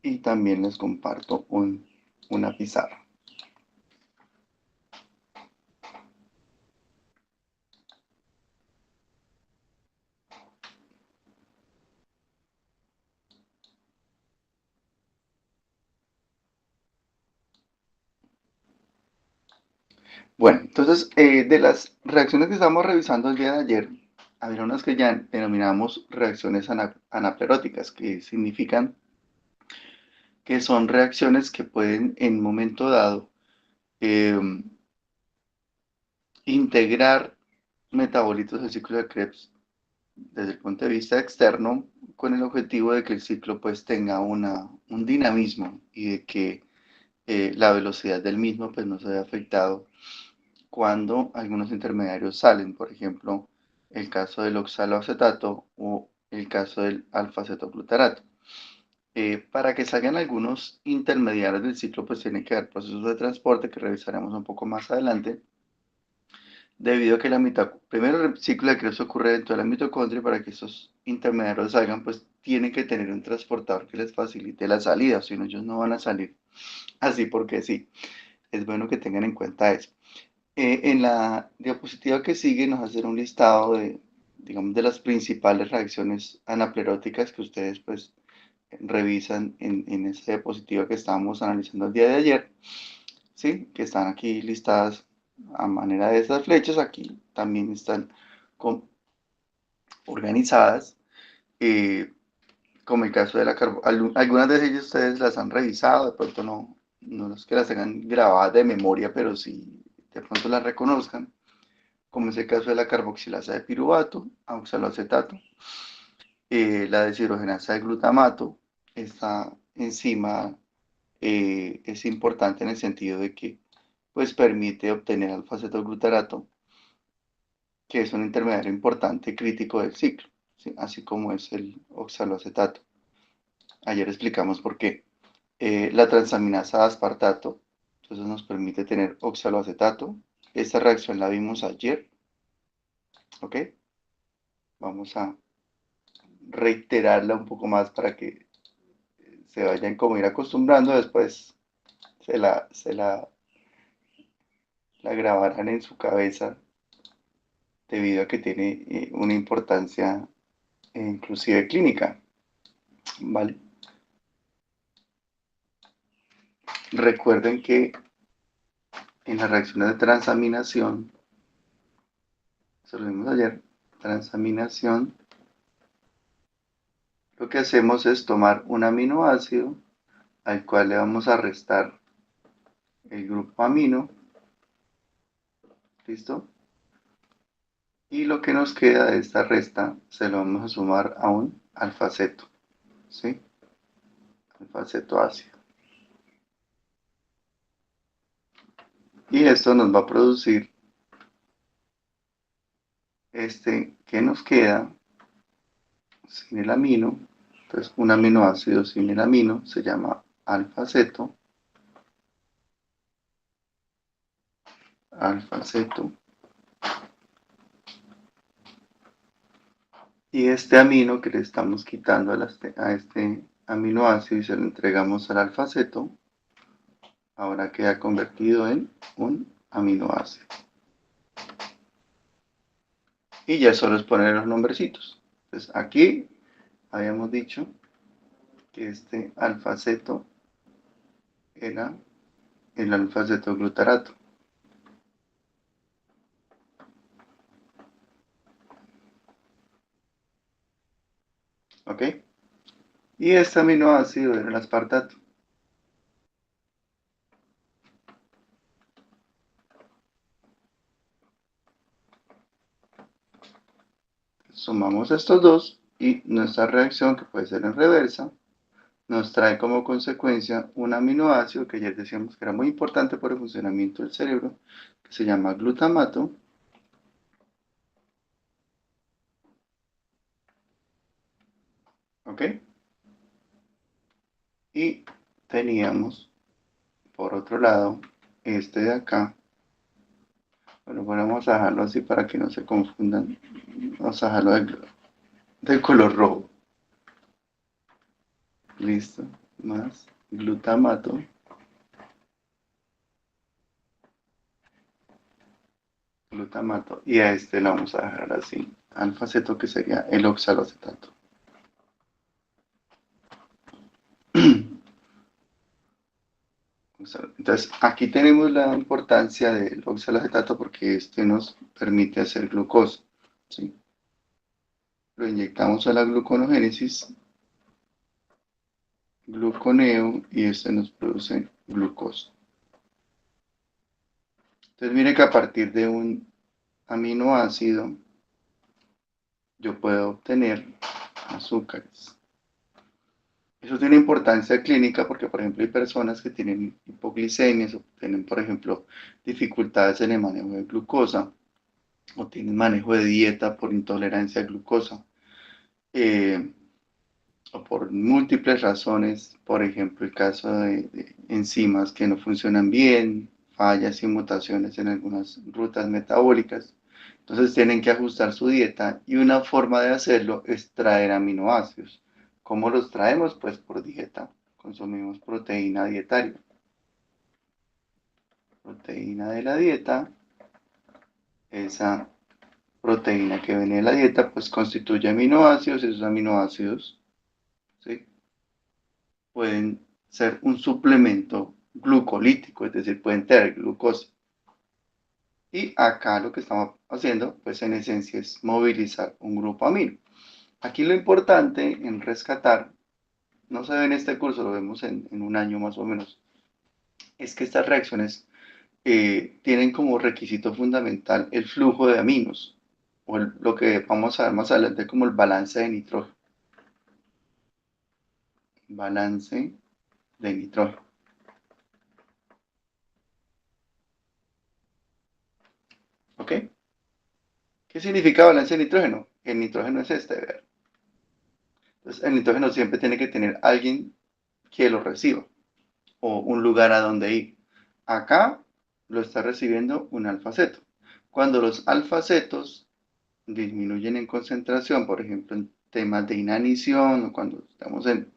y también les comparto una pizarra. Bueno, entonces, de las reacciones que estamos revisando el día de ayer, había unas que ya denominamos reacciones anapleróticas, que significan que son reacciones que pueden en un momento dado eh, integrar metabolitos del ciclo de Krebs desde el punto de vista externo, con el objetivo de que el ciclo pues tenga un dinamismo y de que la velocidad del mismo pues no se vea afectado cuando algunos intermediarios salen, por ejemplo, el caso del oxaloacetato o el caso del alfa-cetoglutarato. Para que salgan algunos intermediarios del ciclo, pues tiene que haber procesos de transporte que revisaremos un poco más adelante, debido a que primero el ciclo de Krebs ocurre dentro de la mitocondria. Para que esos intermediarios salgan, pues tienen que tener un transportador que les facilite la salida, si no ellos no van a salir así porque sí. Es bueno que tengan en cuenta eso. En la diapositiva que sigue nos hacen un listado de, digamos, de las principales reacciones anapleróticas que ustedes pues revisan en esa diapositiva que estábamos analizando el día de ayer, ¿sí? Que están aquí listadas a manera de esas flechas. Aquí también están organizadas, eh, como el caso de la algunas de ellas ustedes las han revisado, de pronto no es que las tengan grabadas de memoria, pero sí de pronto las reconozcan, como es el caso de la carboxilasa de piruvato, oxaloacetato, la deshidrogenasa de glutamato. Esta enzima es importante en el sentido de que pues permite obtener alfa-cetoglutarato, que es un intermediario importante crítico del ciclo, ¿sí? Así como es el oxaloacetato. Ayer explicamos por qué. La transaminasa de aspartato, entonces nos permite tener oxaloacetato. Esta reacción la vimos ayer, ¿ok? Vamos a reiterarla un poco más para que se vayan como ir acostumbrando. Después la grabarán en su cabeza, debido a que tiene una importancia inclusive clínica, ¿vale? Recuerden que en las reacciones de transaminación, eso lo vimos ayer, transaminación, lo que hacemos es tomar un aminoácido al cual le vamos a restar el grupo amino, ¿listo? Y lo que nos queda de esta resta se lo vamos a sumar a un alfaceto, ¿sí? Alfaceto ácido. Y esto nos va a producir este que nos queda sin el amino. Entonces, un aminoácido sin el amino se llama alfaceto, alfaceto. Y este amino que le estamos quitando a este aminoácido y se lo entregamos al alfaceto, ahora queda convertido en un aminoácido. Y ya solo es poner los nombrecitos. Entonces aquí habíamos dicho que este alfaceto era el alfa-cetoglutarato. ¿Ok? Y este aminoácido era el aspartato. Sumamos estos dos y nuestra reacción, que puede ser en reversa, nos trae como consecuencia un aminoácido que ayer decíamos que era muy importante por el funcionamiento del cerebro, que se llama glutamato. ¿Ok? Y teníamos, por otro lado, este de acá. Bueno, vamos a dejarlo así para que no se confundan. Vamos a dejarlo del color rojo. Listo. más glutamato. Glutamato. Y a este lo vamos a dejar así. Alfa-aceto, que sería el oxaloacetato. Entonces, aquí tenemos la importancia del oxaloacetato porque este nos permite hacer glucosa. ¿Sí? Lo inyectamos a la gluconogénesis, gluconeo, y este nos produce glucosa. Entonces, mire que a partir de un aminoácido yo puedo obtener azúcares. Eso tiene importancia clínica porque, por ejemplo, hay personas que tienen hipoglicemias o tienen, por ejemplo, dificultades en el manejo de glucosa o tienen manejo de dieta por intolerancia a glucosa eh, o por múltiples razones, por ejemplo, el caso de enzimas que no funcionan bien, fallas y mutaciones en algunas rutas metabólicas. Entonces tienen que ajustar su dieta y una forma de hacerlo es traer aminoácidos. ¿Cómo los traemos? Pues por dieta. Consumimos proteína dietaria. Proteína de la dieta, esa proteína que viene de la dieta, pues constituye aminoácidos y esos aminoácidos, ¿sí?, pueden ser un suplemento glucolítico, es decir, pueden tener glucosa. Y acá lo que estamos haciendo, pues en esencia es movilizar un grupo amino. Aquí lo importante en rescatar, no se ve en este curso, lo vemos en un año más o menos, es que estas reacciones tienen como requisito fundamental el flujo de aminos, o lo que vamos a ver más adelante como el balance de nitrógeno. Balance de nitrógeno. ¿Ok? ¿Qué significa balance de nitrógeno? El nitrógeno es este, ¿ver? Entonces, el nitrógeno siempre tiene que tener alguien que lo reciba o un lugar a donde ir. Acá lo está recibiendo un alfaceto. Cuando los alfacetos disminuyen en concentración, por ejemplo, en temas de inanición o cuando estamos en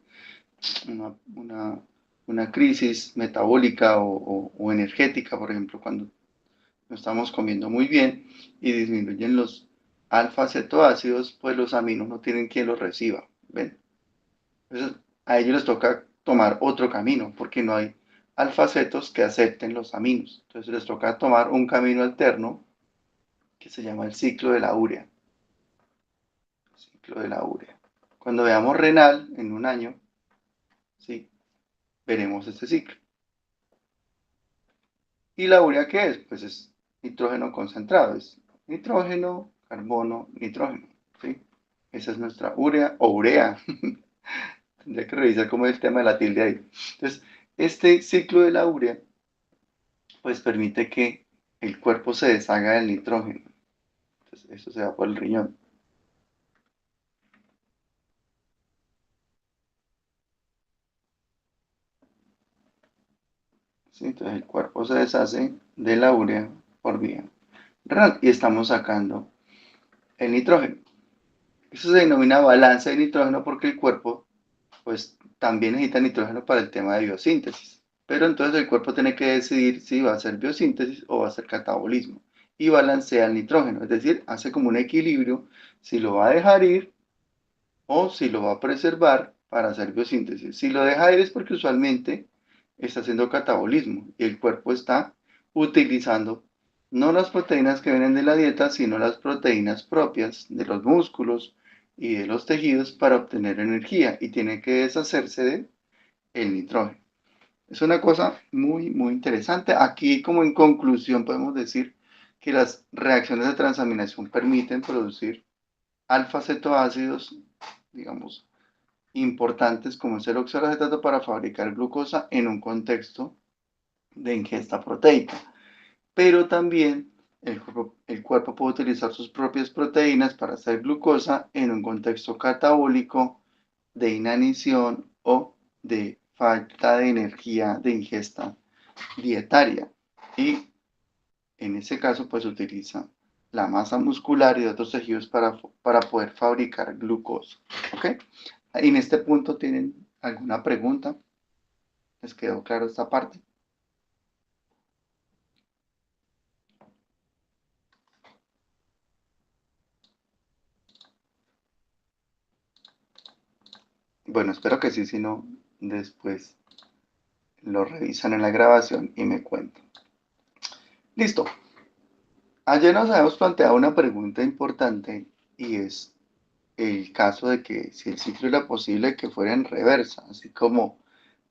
una, una- una crisis metabólica o energética, por ejemplo, cuando no estamos comiendo muy bien y disminuyen los alfa-cetoácidos, pues los aminos no tienen quien los reciba, ¿ven? Entonces, a ellos les toca tomar otro camino, porque no hay alfacetos que acepten los aminos. Entonces, les toca tomar un camino alterno que se llama el ciclo de la urea. Ciclo de la urea. Cuando veamos renal en un año, ¿sí?, veremos este ciclo. ¿Y la urea qué es? Pues es nitrógeno concentrado, es nitrógeno, carbono, nitrógeno, ¿sí? Esa es nuestra urea o urea. Tendría que revisar cómo es el tema de la tilde ahí. Entonces, este ciclo de la urea, pues permite que el cuerpo se deshaga del nitrógeno. Entonces, eso se va por el riñón. ¿Sí? Entonces, el cuerpo se deshace de la urea por vía renal y estamos sacando el nitrógeno. Eso se denomina balance de nitrógeno porque el cuerpo pues también necesita nitrógeno para el tema de biosíntesis. Pero entonces el cuerpo tiene que decidir si va a hacer biosíntesis o va a hacer catabolismo. Y balancea el nitrógeno, es decir, hace como un equilibrio si lo va a dejar ir o si lo va a preservar para hacer biosíntesis. Si lo deja ir es porque usualmente está haciendo catabolismo y el cuerpo está utilizando no las proteínas que vienen de la dieta, sino las proteínas propias de los músculos y de los tejidos para obtener energía y tiene que deshacerse de el nitrógeno. Es una cosa muy, muy interesante. Aquí, como en conclusión, podemos decir que las reacciones de transaminación permiten producir alfa-cetoácidos, digamos, importantes como es el oxaloacetato para fabricar glucosa en un contexto de ingesta proteica. Pero también el cuerpo puede utilizar sus propias proteínas para hacer glucosa en un contexto catabólico de inanición o de falta de energía de ingesta dietaria. Y en ese caso, pues utiliza la masa muscular y otros tejidos para poder fabricar glucosa. ¿Ok? En este punto, ¿tienen alguna pregunta? ¿Les quedó claro esta parte? Bueno, espero que sí, si no, después lo revisan en la grabación y me cuentan. Listo. Ayer nos habíamos planteado una pregunta importante y es el caso de que si el ciclo era posible que fuera en reversa, así como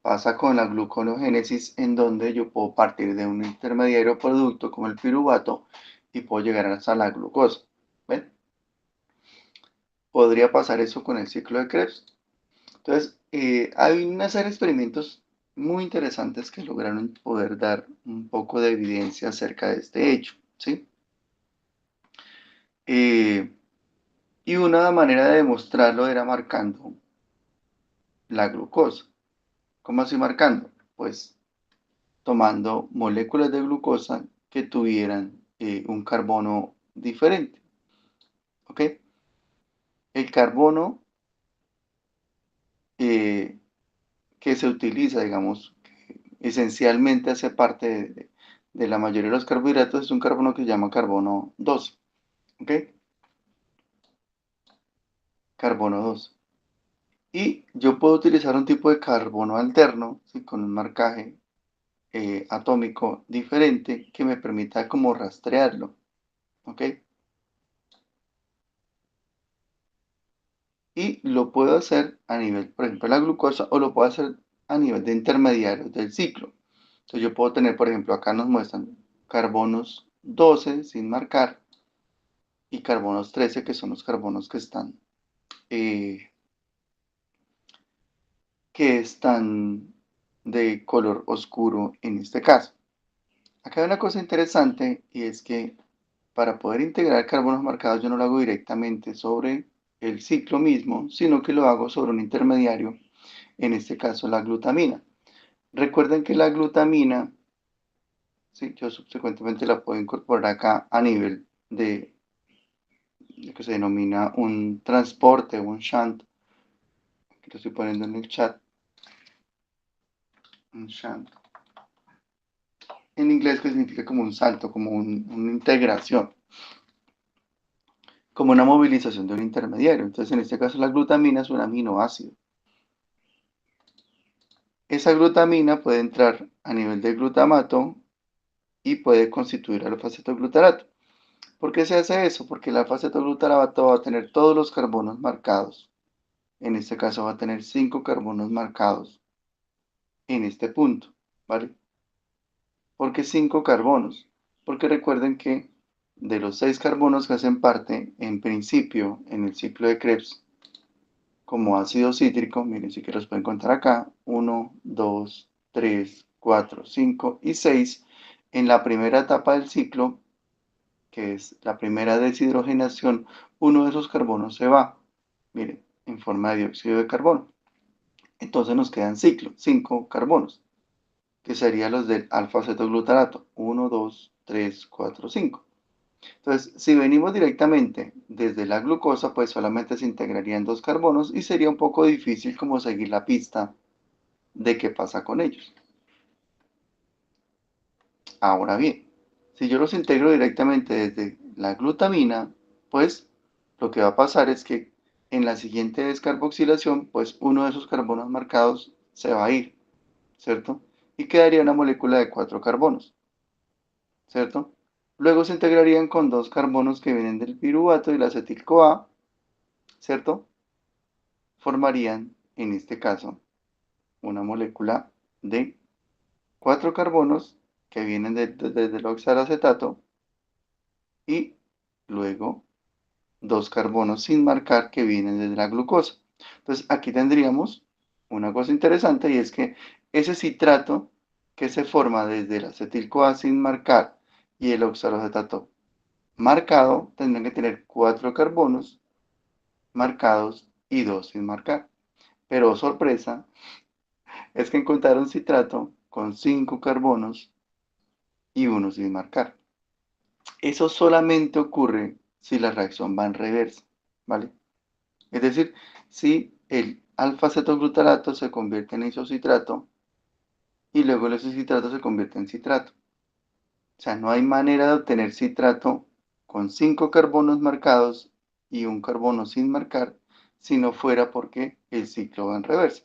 pasa con la gluconogénesis, en donde yo puedo partir de un intermediario producto como el piruvato y puedo llegar hasta la glucosa. ¿Ven? Podría pasar eso con el ciclo de Krebs. Entonces, hay una serie de experimentos muy interesantes que lograron poder dar un poco de evidencia acerca de este hecho, ¿sí? Eh, y una manera de demostrarlo era marcando la glucosa. ¿Cómo así marcando? Pues tomando moléculas de glucosa que tuvieran un carbono diferente, ¿ok? El carbono eh, que se utiliza, digamos, que esencialmente hace parte de la mayoría de los carbohidratos, es un carbono que se llama carbono 12, ¿ok? Carbono 12. Y yo puedo utilizar un tipo de carbono alterno, ¿sí? Con un marcaje atómico diferente que me permita como rastrearlo, ¿ok? Y lo puedo hacer a nivel, por ejemplo, de la glucosa o lo puedo hacer a nivel de intermediarios del ciclo. Entonces yo puedo tener, por ejemplo, acá nos muestran carbonos 12 sin marcar y carbonos 13 que son los carbonos eh, que están de color oscuro en este caso. Acá hay una cosa interesante y es que para poder integrar carbonos marcados yo no lo hago directamente sobre el ciclo mismo, sino que lo hago sobre un intermediario, en este caso la glutamina. Recuerden que la glutamina, sí, yo subsecuentemente la puedo incorporar acá a nivel de lo que se denomina un transporte, un shunt, que lo estoy poniendo en el chat, un shunt. En inglés que significa como un salto, como una integración, como una movilización de un intermediario. Entonces, en este caso, la glutamina es un aminoácido. Esa glutamina puede entrar a nivel de glutamato y puede constituir alfa-cetoglutarato. ¿Por qué se hace eso? Porque el alfa-cetoglutarato va a tener todos los carbonos marcados. En este caso va a tener 5 carbonos marcados en este punto, ¿vale? ¿Por qué 5 carbonos? Porque recuerden que de los 6 carbonos que hacen parte, en principio, en el ciclo de Krebs, como ácido cítrico, miren si que los pueden contar acá, 1, 2, 3, 4, 5 y 6, en la primera etapa del ciclo, que es la primera deshidrogenación, uno de esos carbonos se va, miren, en forma de dióxido de carbono. Entonces nos quedan ciclo, 5 carbonos, que serían los del alfa-cetoglutarato, 1, 2, 3, 4, 5. Entonces, si venimos directamente desde la glucosa, pues solamente se integrarían 2 carbonos y sería un poco difícil como seguir la pista de qué pasa con ellos. Ahora bien, si yo los integro directamente desde la glutamina, pues lo que va a pasar es que en la siguiente descarboxilación, pues uno de esos carbonos marcados se va a ir, ¿cierto? Y quedaría una molécula de 4 carbonos, ¿cierto? Luego se integrarían con 2 carbonos que vienen del piruvato y la acetil-CoA, ¿cierto? Formarían, en este caso, una molécula de 4 carbonos que vienen desde el oxalacetato y luego 2 carbonos sin marcar que vienen desde la glucosa. Entonces aquí tendríamos una cosa interesante y es que ese citrato que se forma desde el acetil-CoA sin marcar y el oxalacetato marcado tendrían que tener 4 carbonos marcados y 2 sin marcar. Pero sorpresa, es que encontraron citrato con 5 carbonos y uno sin marcar. Eso solamente ocurre si la reacción va en reversa, ¿vale? Es decir, si el alfa-cetoglutarato se convierte en isocitrato y luego el isocitrato se convierte en citrato. O sea, no hay manera de obtener citrato con 5 carbonos marcados y un carbono sin marcar, si no fuera porque el ciclo va en reversa.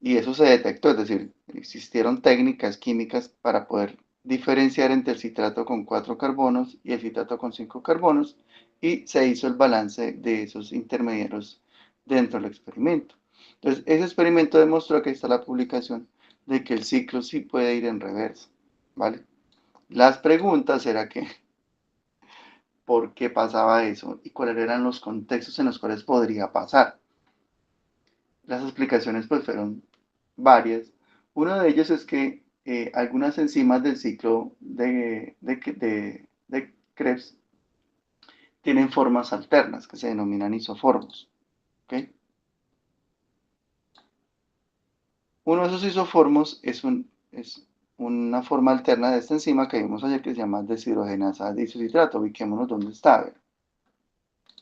Y eso se detectó, es decir, existieron técnicas químicas para poder diferenciar entre el citrato con 4 carbonos y el citrato con 5 carbonos, y se hizo el balance de esos intermediarios dentro del experimento. Entonces, ese experimento demostró, que está la publicación, de que el ciclo sí puede ir en reversa, ¿vale? Las preguntas era que, ¿por qué pasaba eso? Y cuáles eran los contextos en los cuales podría pasar. Las explicaciones pues fueron varias. Uno de ellos es que algunas enzimas del ciclo de Krebs tienen formas alternas que se denominan isoformos. ¿Ok? Uno de esos isoformos es una forma alterna de esta enzima que vimos ayer, que se llama deshidrogenasa de isocitrato. Ubiquémonos dónde está. A ver,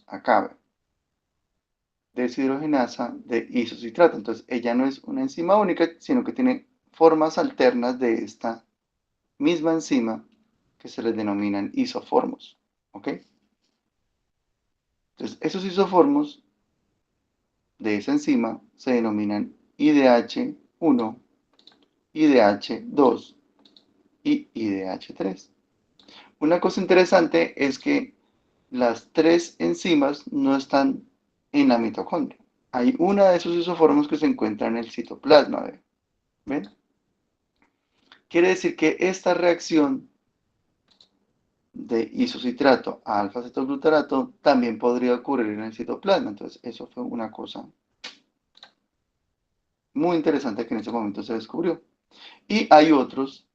acá. A ver. Deshidrogenasa de isocitrato. Entonces, ella no es una enzima única, sino que tiene formas alternas de esta misma enzima, que se les denominan isoformos. ¿Ok? Entonces, esos isoformos de esa enzima se denominan IDH1, IDH2 y IDH3. Una cosa interesante es que las tres enzimas no están en la mitocondria. Hay una de esos isoformos que se encuentra en el citoplasma. ¿Ven? Quiere decir que esta reacción de isocitrato a alfa-cetoglutarato también podría ocurrir en el citoplasma. Entonces, eso fue una cosa muy interesante que en ese momento se descubrió. Y hay otros,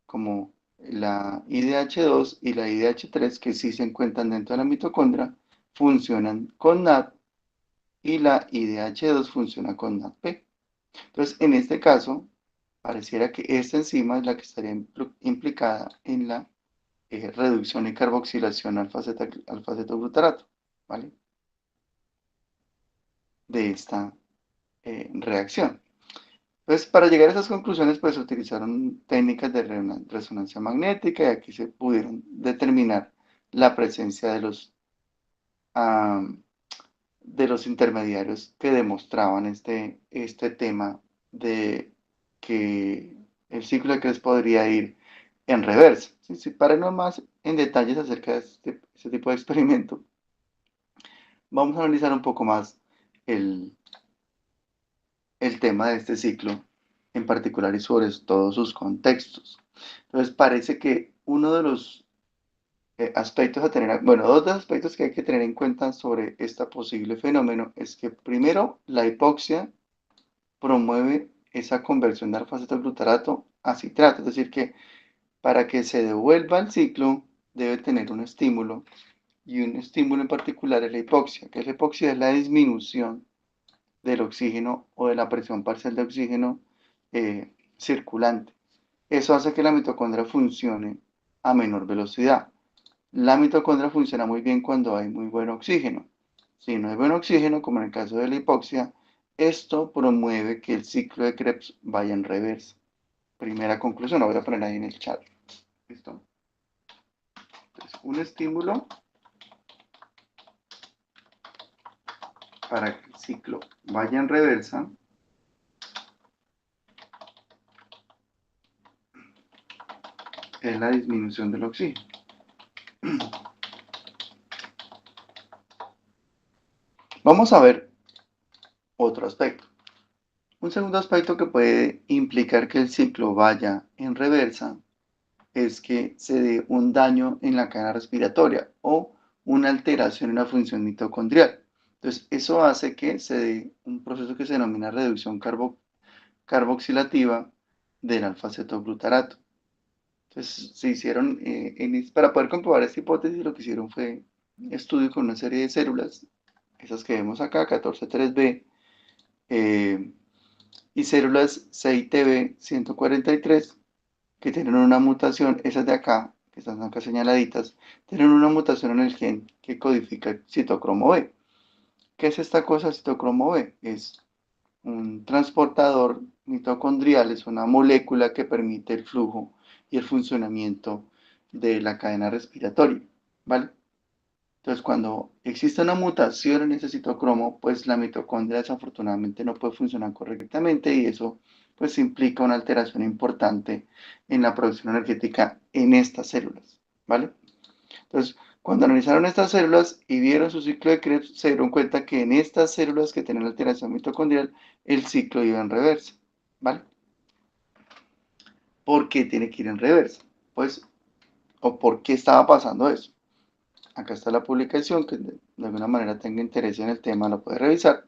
como la IDH2 y la IDH3, que sí se encuentran dentro de la mitocondria, funcionan con NAD, y la IDH2 funciona con NADP. Entonces, en este caso, pareciera que esta enzima es la que estaría implicada en la reducción y carboxilación alfa-cetoglutarato, ¿vale? De esta reacción. Entonces, para llegar a esas conclusiones, pues se utilizaron técnicas de resonancia magnética, y aquí se pudieron determinar la presencia ah, de los intermediarios que demostraban este tema de que el ciclo de Krebs podría ir en reversa. Para no más en detalles acerca de este tipo de experimento, vamos a analizar un poco más el, el tema de este ciclo en particular, y sobre todos sus contextos. Entonces parece que uno de los aspectos a tener, bueno, dos de los aspectos que hay que tener en cuenta sobre este posible fenómeno es que, primero, la hipoxia promueve esa conversión de alfa-cetoglutarato a citrato, es decir, que para que se devuelva el ciclo debe tener un estímulo, y un estímulo en particular es la hipoxia. Que la hipoxia es la disminución del oxígeno o de la presión parcial de oxígeno circulante. Eso hace que la mitocondria funcione a menor velocidad. La mitocondria funciona muy bien cuando hay muy buen oxígeno. Si no hay buen oxígeno, como en el caso de la hipoxia, esto promueve que el ciclo de Krebs vaya en reversa. Primera conclusión, lo voy a poner ahí en el chat. ¿Listo? Entonces, un estímulo para que el ciclo vaya en reversa es la disminución del oxígeno. Vamos a ver otro aspecto. Un segundo aspecto que puede implicar que el ciclo vaya en reversa es que se dé un daño en la cadena respiratoria o una alteración en la función mitocondrial. Entonces, eso hace que se dé un proceso que se denomina reducción carboxilativa del alfa-cetoglutarato. Entonces, se hicieron, para poder comprobar esta hipótesis, lo que hicieron fue estudio con una serie de células, esas que vemos acá, 14-3b, y células CITB 143, que tienen una mutación, esas de acá, que están acá señaladitas, tienen una mutación en el gen que codifica el citocromo B. ¿Qué es esta cosa, citocromo B? Es un transportador mitocondrial, es una molécula que permite el flujo y el funcionamiento de la cadena respiratoria, ¿vale? Entonces, cuando existe una mutación en ese citocromo, pues la mitocondria desafortunadamente no puede funcionar correctamente y eso pues implica una alteración importante en la producción energética en estas células, ¿vale? Entonces, cuando analizaron estas células y vieron su ciclo de Krebs, se dieron cuenta que en estas células que tienen alteración mitocondrial, el ciclo iba en reversa, ¿vale? ¿Por qué tiene que ir en reversa? Pues, ¿o por qué estaba pasando eso? Acá está la publicación, que de alguna manera tenga interés en el tema, lo puede revisar.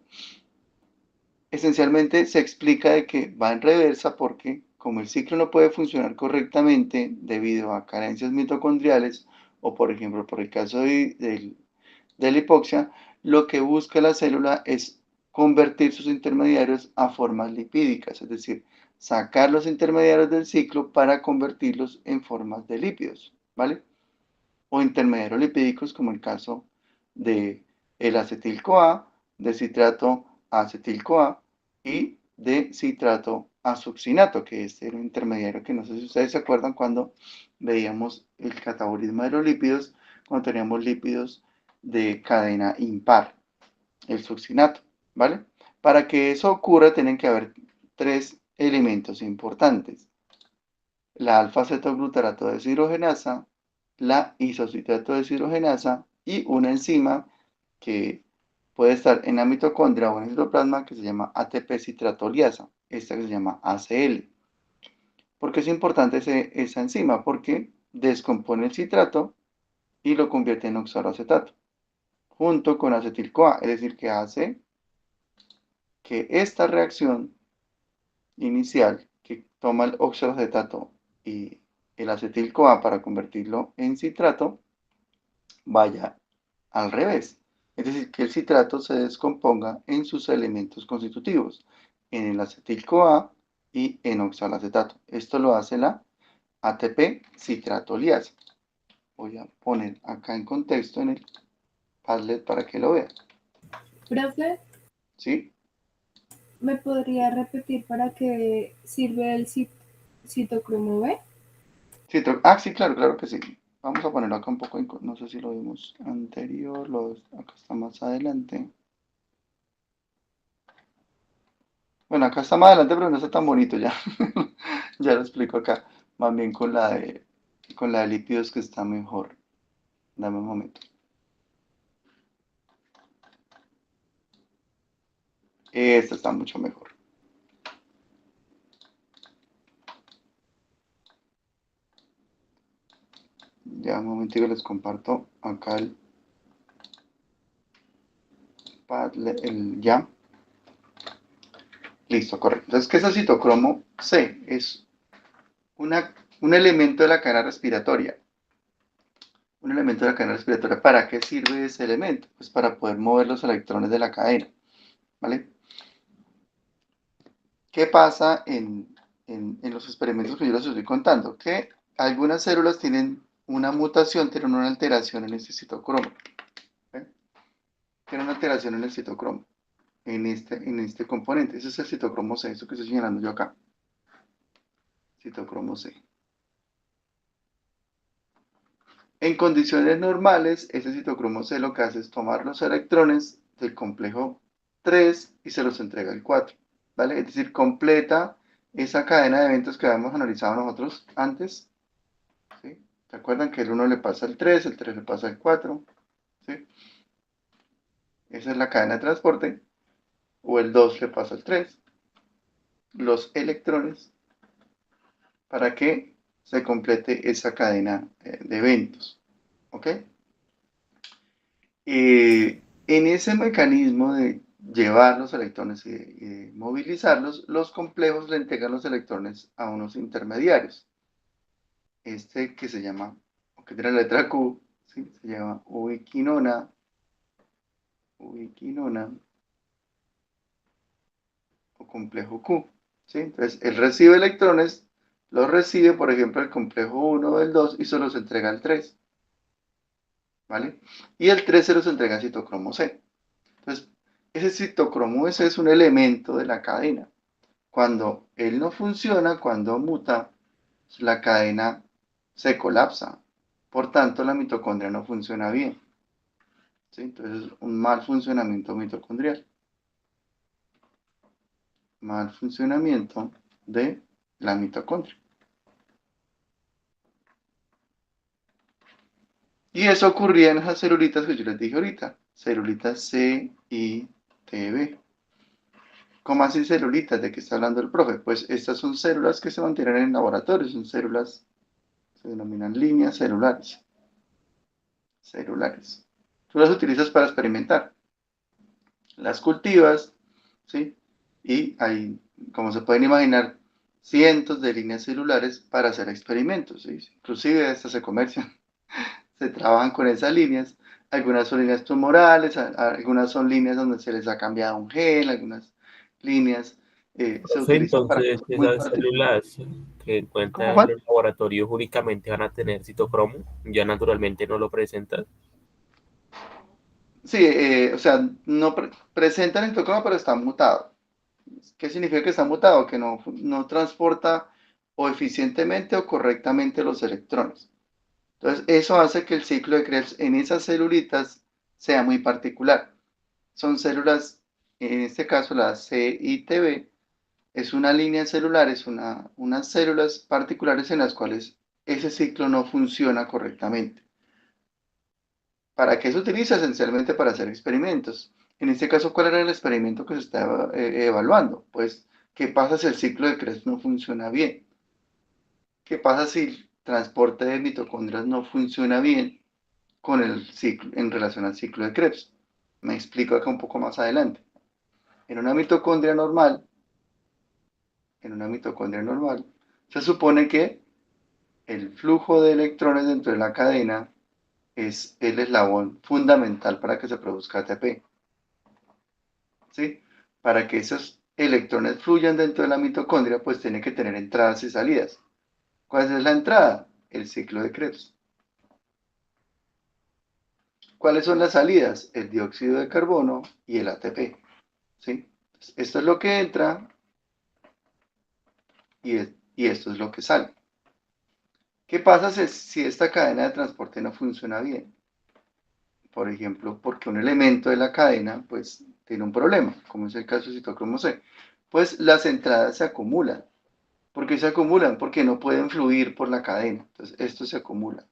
Esencialmente se explica de que va en reversa porque como el ciclo no puede funcionar correctamente debido a carencias mitocondriales o por ejemplo por el caso de la hipoxia, lo que busca la célula es convertir sus intermediarios a formas lipídicas, es decir, sacar los intermediarios del ciclo para convertirlos en formas de lípidos, ¿vale? O intermediarios lipídicos como el caso de el acetil-CoA, de citrato acetil-CoA y de citrato azucinato, que es el intermediario que no sé si ustedes se acuerdan cuando veíamos el catabolismo de los lípidos, cuando teníamos lípidos de cadena impar, el succinato, ¿vale? Para que eso ocurra tienen que haber tres elementos importantes: la alfa-cetoglutarato deshidrogenasa, la isocitrato deshidrogenasa y una enzima que puede estar en la mitocondria o en el citoplasma que se llama ATP citratoliasa, esta que se llama ACL. ¿Por qué es importante esa enzima? Porque descompone el citrato y lo convierte en oxaloacetato junto con acetil-CoA, es decir, que hace que esta reacción inicial que toma el oxaloacetato y el acetil-CoA para convertirlo en citrato vaya al revés. Es decir, que el citrato se descomponga en sus elementos constitutivos, en el acetil-CoA y en oxaloacetato. Esto lo hace la ATP citratoliasa. Voy a poner acá en contexto en el Padlet para que lo vean. Profe, ¿Sí? ¿me podría repetir para qué sirve el citocromo B? Sí, claro, claro que sí. Vamos a ponerlo acá un poco, no sé si lo vimos anterior, acá está más adelante. Bueno, acá está más adelante, pero no está tan bonito ya. Ya lo explico acá. Más bien con la de lípidos que está mejor. Dame un momento. Esta está mucho mejor. Ya un momentito les comparto acá el Padlet, ya. Listo, correcto. Entonces, ¿qué es el citocromo C? Es un elemento de la cadena respiratoria. Un elemento de la cadena respiratoria. ¿Para qué sirve ese elemento? Pues para poder mover los electrones de la cadena, ¿vale? ¿Qué pasa en los experimentos que yo les estoy contando? Que algunas células tienen una mutación, tienen una alteración en este citocromo. ¿Eh? Tienen una alteración en el citocromo, en este componente. Ese es el citocromo C, eso que estoy señalando yo acá. Citocromo C. En condiciones normales, ese citocromo C lo que hace es tomar los electrones del complejo 3 y se los entrega al 4, ¿vale? Es decir, completa esa cadena de eventos que habíamos analizado nosotros antes, ¿sí? ¿Se acuerdan que el 1 le pasa al 3, el 3 le pasa al 4? ¿Sí? Esa es la cadena de transporte, o el 2 le pasa al 3. Los electrones para que se complete esa cadena de eventos, ¿ok? En ese mecanismo de llevar los electrones y movilizarlos, los complejos le entregan los electrones a unos intermediarios. Este que se llama, o que tiene la letra Q, ¿sí? Se llama ubiquinona o complejo Q, ¿sí? Entonces, él recibe electrones, los recibe, por ejemplo, el complejo 1 del 2 y se los entrega al 3, ¿vale? Y el 3 se los entrega al citocromo C. Entonces, Ese citocromo ese es un elemento de la cadena. Cuando él no funciona, cuando muta, la cadena se colapsa. Por tanto, la mitocondria no funciona bien. ¿Sí? Entonces, un mal funcionamiento mitocondrial. Mal funcionamiento de la mitocondria. Y eso ocurría en esas celulitas que yo les dije ahorita. Celulitas C, I, T, B. ¿Cómo así celulitas? ¿De qué está hablando el profe? Pues estas son células que se mantienen en laboratorio. Son células, se denominan líneas celulares. Celulares. Tú las utilizas para experimentar. Las cultivas, ¿sí? Y hay, como se pueden imaginar, cientos de líneas celulares para hacer experimentos, ¿sí? Inclusive estas se comercian, se trabajan con esas líneas. Algunas son líneas tumorales, algunas son líneas donde se les ha cambiado un gen, algunas líneas se Profe, utilizan para entonces cosas muy esas particulares. células que ¿Cómo, encuentran en Juan? los laboratorios únicamente van a tener citocromo, ya naturalmente no lo presentan. Sí, o sea, no presentan el tocoma, pero está mutado. ¿Qué significa que está mutado? Que no transporta o eficientemente o correctamente los electrones. Entonces, eso hace que el ciclo de Krebs en esas celulitas sea muy particular. Son células, en este caso la CITB, es una línea celular, es unas células particulares en las cuales ese ciclo no funciona correctamente. ¿Para qué se utiliza? Esencialmente para hacer experimentos. En este caso, ¿cuál era el experimento que se estaba evaluando? Pues, ¿qué pasa si el ciclo de Krebs no funciona bien? ¿Qué pasa si el transporte de mitocondrias no funciona bien con el ciclo, en relación al ciclo de Krebs? Me explico acá un poco más adelante. En una mitocondria normal, en una mitocondria normal, se supone que el flujo de electrones dentro de la cadena es el eslabón fundamental para que se produzca ATP. ¿Sí? Para que esos electrones fluyan dentro de la mitocondria, pues tiene que tener entradas y salidas. ¿Cuál es la entrada? El ciclo de Krebs. ¿Cuáles son las salidas? El dióxido de carbono y el ATP. ¿Sí? Esto es lo que entra y esto es lo que sale. ¿Qué pasa si esta cadena de transporte no funciona bien? Por ejemplo, porque un elemento de la cadena pues tiene un problema, como es el caso de citocromo C. Pues las entradas se acumulan. ¿Por qué se acumulan? Porque no pueden fluir por la cadena. Entonces, esto se acumula.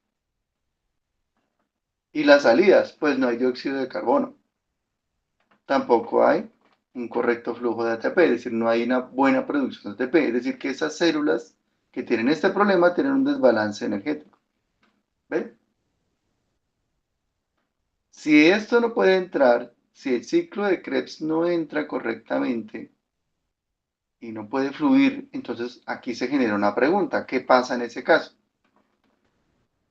Y las salidas, pues no hay dióxido de carbono. Tampoco hay un correcto flujo de ATP, es decir, no hay una buena producción de ATP. Es decir, que esas células que tienen este problema tienen un desbalance energético. ¿Ven? Si esto no puede entrar, si el ciclo de Krebs no entra correctamente y no puede fluir, entonces aquí se genera una pregunta. ¿Qué pasa en ese caso?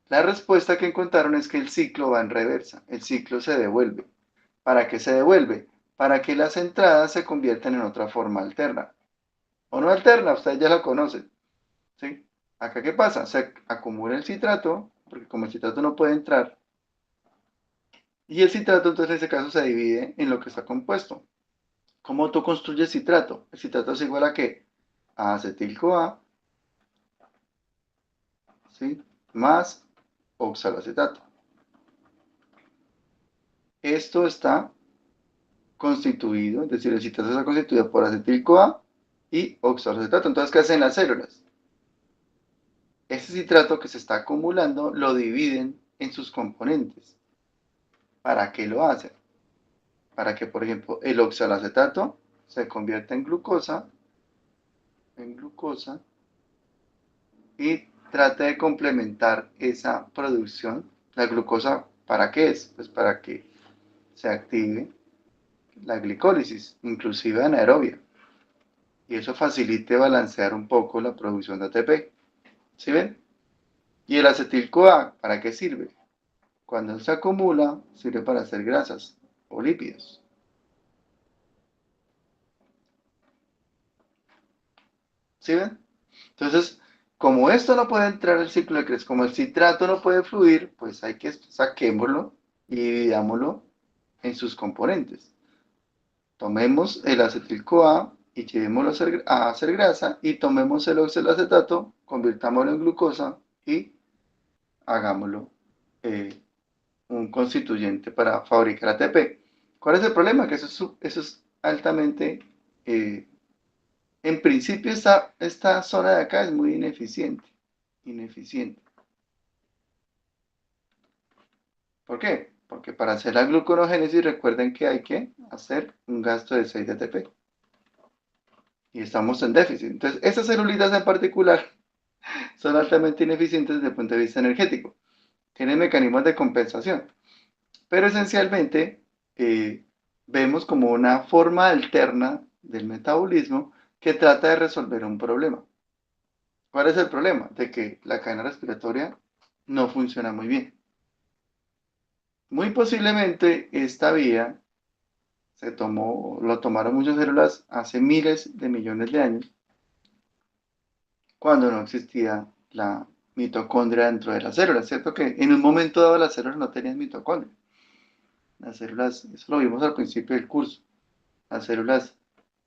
La respuesta que encontraron es que el ciclo va en reversa, el ciclo se devuelve. ¿Para qué se devuelve? Para que las entradas se conviertan en otra forma alterna. O no alterna, ustedes ya la conocen. ¿Sí? Acá, ¿qué pasa? Se acumula el citrato, porque como el citrato no puede entrar, y el citrato entonces en ese caso se divide en lo que está compuesto. ¿Cómo tú construyes citrato? El citrato es igual a ¿qué? A acetil-CoA, ¿sí? Más oxaloacetato. Esto está constituido, es decir, el citrato está constituido por acetil-CoA y oxaloacetato. Entonces, ¿qué hacen las células? Ese citrato que se está acumulando lo dividen en sus componentes. ¿Para qué lo hacen? Para que, por ejemplo, el oxaloacetato se convierta en glucosa y trate de complementar esa producción. La glucosa, ¿para qué es? Pues para que se active la glicólisis, inclusive anaerobia, y eso facilite balancear un poco la producción de ATP. ¿Sí ven? ¿Y el acetil-CoA para qué sirve? Cuando se acumula, sirve para hacer grasas o lípidos. ¿Sí ven? Entonces, como esto no puede entrar al ciclo de Krebs, como el citrato no puede fluir, pues hay que saquémoslo y dividámoslo en sus componentes. tomemos el acetil-CoA y llevémoslo a hacer grasa y tomemos el oxaloacetato, convirtámoslo en glucosa y hagámoslo un constituyente para fabricar ATP. ¿Cuál es el problema? Que eso es altamente, en principio esta zona de acá es muy ineficiente. ¿Por qué? Porque para hacer la gluconeogénesis recuerden que hay que hacer un gasto de 6 de ATP. Y estamos en déficit. Entonces, esas celulitas en particular son altamente ineficientes desde el punto de vista energético. Tienen mecanismos de compensación. Pero esencialmente vemos como una forma alterna del metabolismo que trata de resolver un problema. ¿Cuál es el problema? De que la cadena respiratoria no funciona muy bien. Muy posiblemente esta vía lo tomaron muchas células hace miles de millones de años, cuando no existía la mitocondria dentro de las células, ¿cierto? Que en un momento dado las células no tenían mitocondria. Las células, eso lo vimos al principio del curso, las células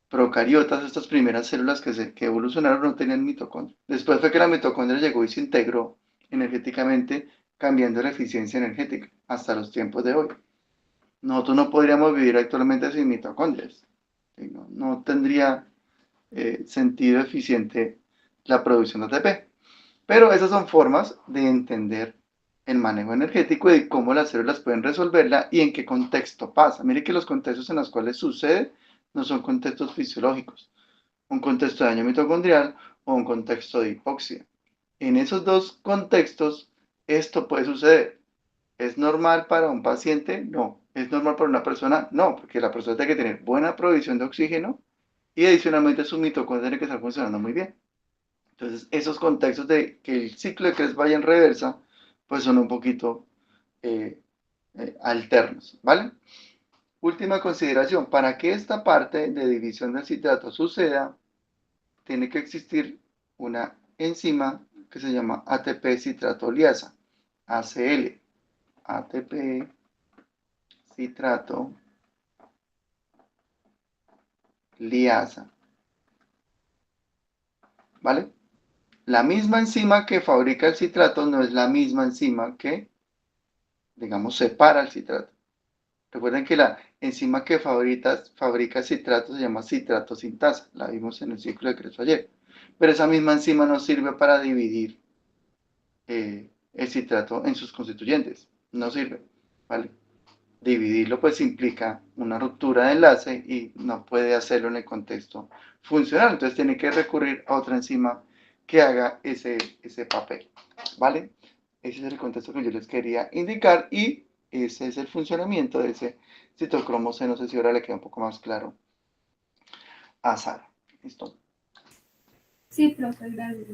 procariotas, estas primeras células que evolucionaron no tenían mitocondria. Después fue que la mitocondria llegó y se integró energéticamente, cambiando la eficiencia energética hasta los tiempos de hoy. Nosotros no podríamos vivir actualmente sin mitocondrias. No tendría sentido eficiente la producción de ATP. Pero esas son formas de entender el manejo energético y de cómo las células pueden resolverla y en qué contexto pasa. Mire que los contextos en los cuales sucede no son contextos fisiológicos. Un contexto de daño mitocondrial o un contexto de hipoxia. En esos dos contextos, esto puede suceder. ¿Es normal para un paciente? No. ¿Es normal para una persona? No, porque la persona tiene que tener buena provisión de oxígeno y adicionalmente su mitocondria tiene que estar funcionando muy bien. Entonces, esos contextos de que el ciclo de Krebs vaya en reversa, pues son un poquito alternos, ¿vale? Última consideración, para que esta parte de división del citrato suceda, tiene que existir una enzima que se llama ATP citratoliasa, ACL, ATP citrato liasa, ¿vale? La misma enzima que fabrica el citrato no es la misma enzima que, digamos, separa el citrato. Recuerden que la enzima que fabrica citrato se llama citrato sintasa, la vimos en el ciclo de Krebs ayer. Pero esa misma enzima no sirve para dividir el citrato en sus constituyentes, no sirve, ¿vale? Dividirlo pues implica una ruptura de enlace y no puede hacerlo en el contexto funcional, entonces tiene que recurrir a otra enzima que haga ese papel, ¿vale? Ese es el contexto que yo les quería indicar y ese es el funcionamiento de ese citocromo C. No sé si ahora le queda un poco más claro a Sara. ¿Listo? Sí, profe, gracias.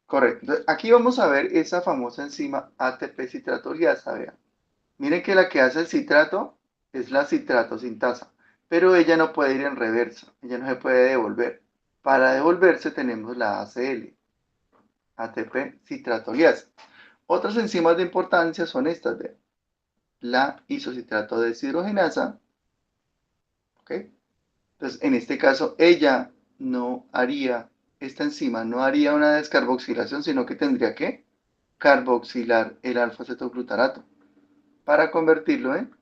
Correcto. Entonces, aquí vamos a ver esa famosa enzima ATP citratoliasa, vean. Miren que la que hace el citrato es la citrato sintasa, pero ella no puede ir en reversa, ella no se puede devolver. Para devolverse tenemos la ACL, ATP citratoliasa. Otras enzimas de importancia son estas, vean. La isocitrato deshidrogenasa, ¿ok? Entonces, en este caso, ella no haría, esta enzima no haría una descarboxilación, sino que tendría que carboxilar el alfa-cetoglutarato para convertirlo en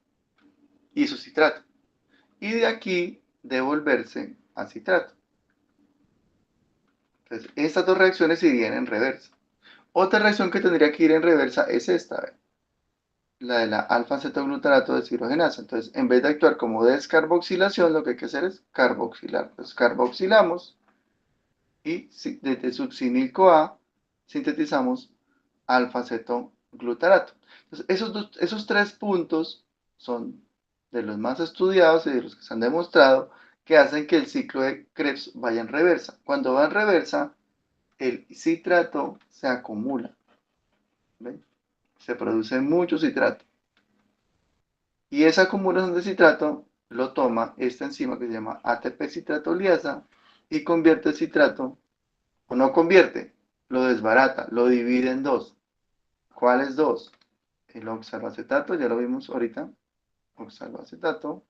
isocitrato. Y de aquí devolverse a citrato. Entonces, estas dos reacciones irían en reversa. Otra reacción que tendría que ir en reversa es esta, la de la alfa-cetoglutarato deshidrogenasa. Entonces, en vez de actuar como descarboxilación, lo que hay que hacer es carboxilar. Entonces, carboxilamos y desde succinil-CoA sintetizamos alfa-cetoglutarato. Entonces, esos tres puntos son de los más estudiados y de los que se han demostrado que hacen que el ciclo de Krebs vaya en reversa. Cuando va en reversa, el citrato se acumula. ¿Ven? Se produce mucho citrato. Y esa acumulación de citrato lo toma esta enzima que se llama ATP citratoliasa y convierte el citrato, o no convierte, lo desbarata, lo divide en dos. ¿Cuáles dos? El oxaloacetato, ya lo vimos ahorita, oxaloacetato,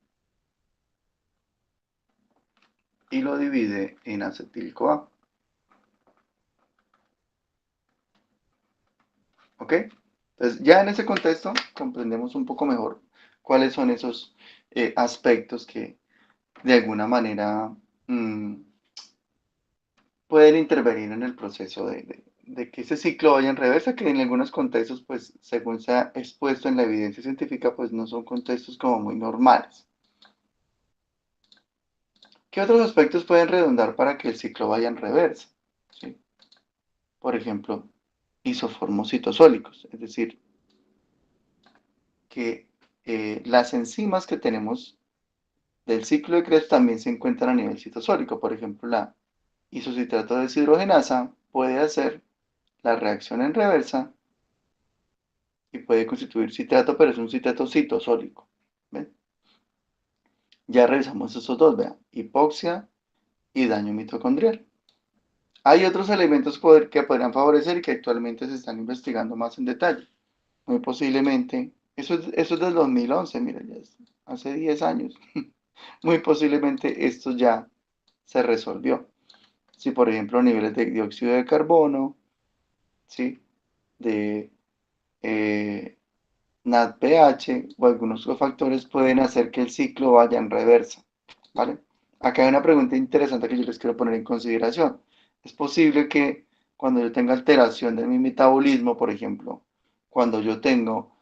y lo divide en acetil-CoA. ¿Ok? Entonces, ya en ese contexto comprendemos un poco mejor cuáles son esos aspectos que de alguna manera pueden intervenir en el proceso de que ese ciclo vaya en reversa, que en algunos contextos, pues, según se ha expuesto en la evidencia científica, pues no son contextos como muy normales. ¿Qué otros aspectos pueden redundar para que el ciclo vaya en reversa? ¿Sí? Por ejemplo, isoformos citosólicos, es decir, que las enzimas que tenemos del ciclo de Krebs también se encuentran a nivel citosólico. Por ejemplo, la isocitrato deshidrogenasa puede hacer la reacción en reversa y puede constituir citrato, pero es un citrato citosólico. ¿Ven? Ya revisamos estos dos, vean, hipoxia y daño mitocondrial. Hay otros elementos que podrían favorecer y que actualmente se están investigando más en detalle. Muy posiblemente, eso es del 2011, mira, ya es hace 10 años. Muy posiblemente esto ya se resolvió. Si por ejemplo niveles de dióxido de carbono, ¿sí? De NADPH o algunos cofactores pueden hacer que el ciclo vaya en reversa, ¿vale? Acá hay una pregunta interesante que yo les quiero poner en consideración. Es posible que cuando yo tenga alteración de mi metabolismo, por ejemplo, cuando yo tengo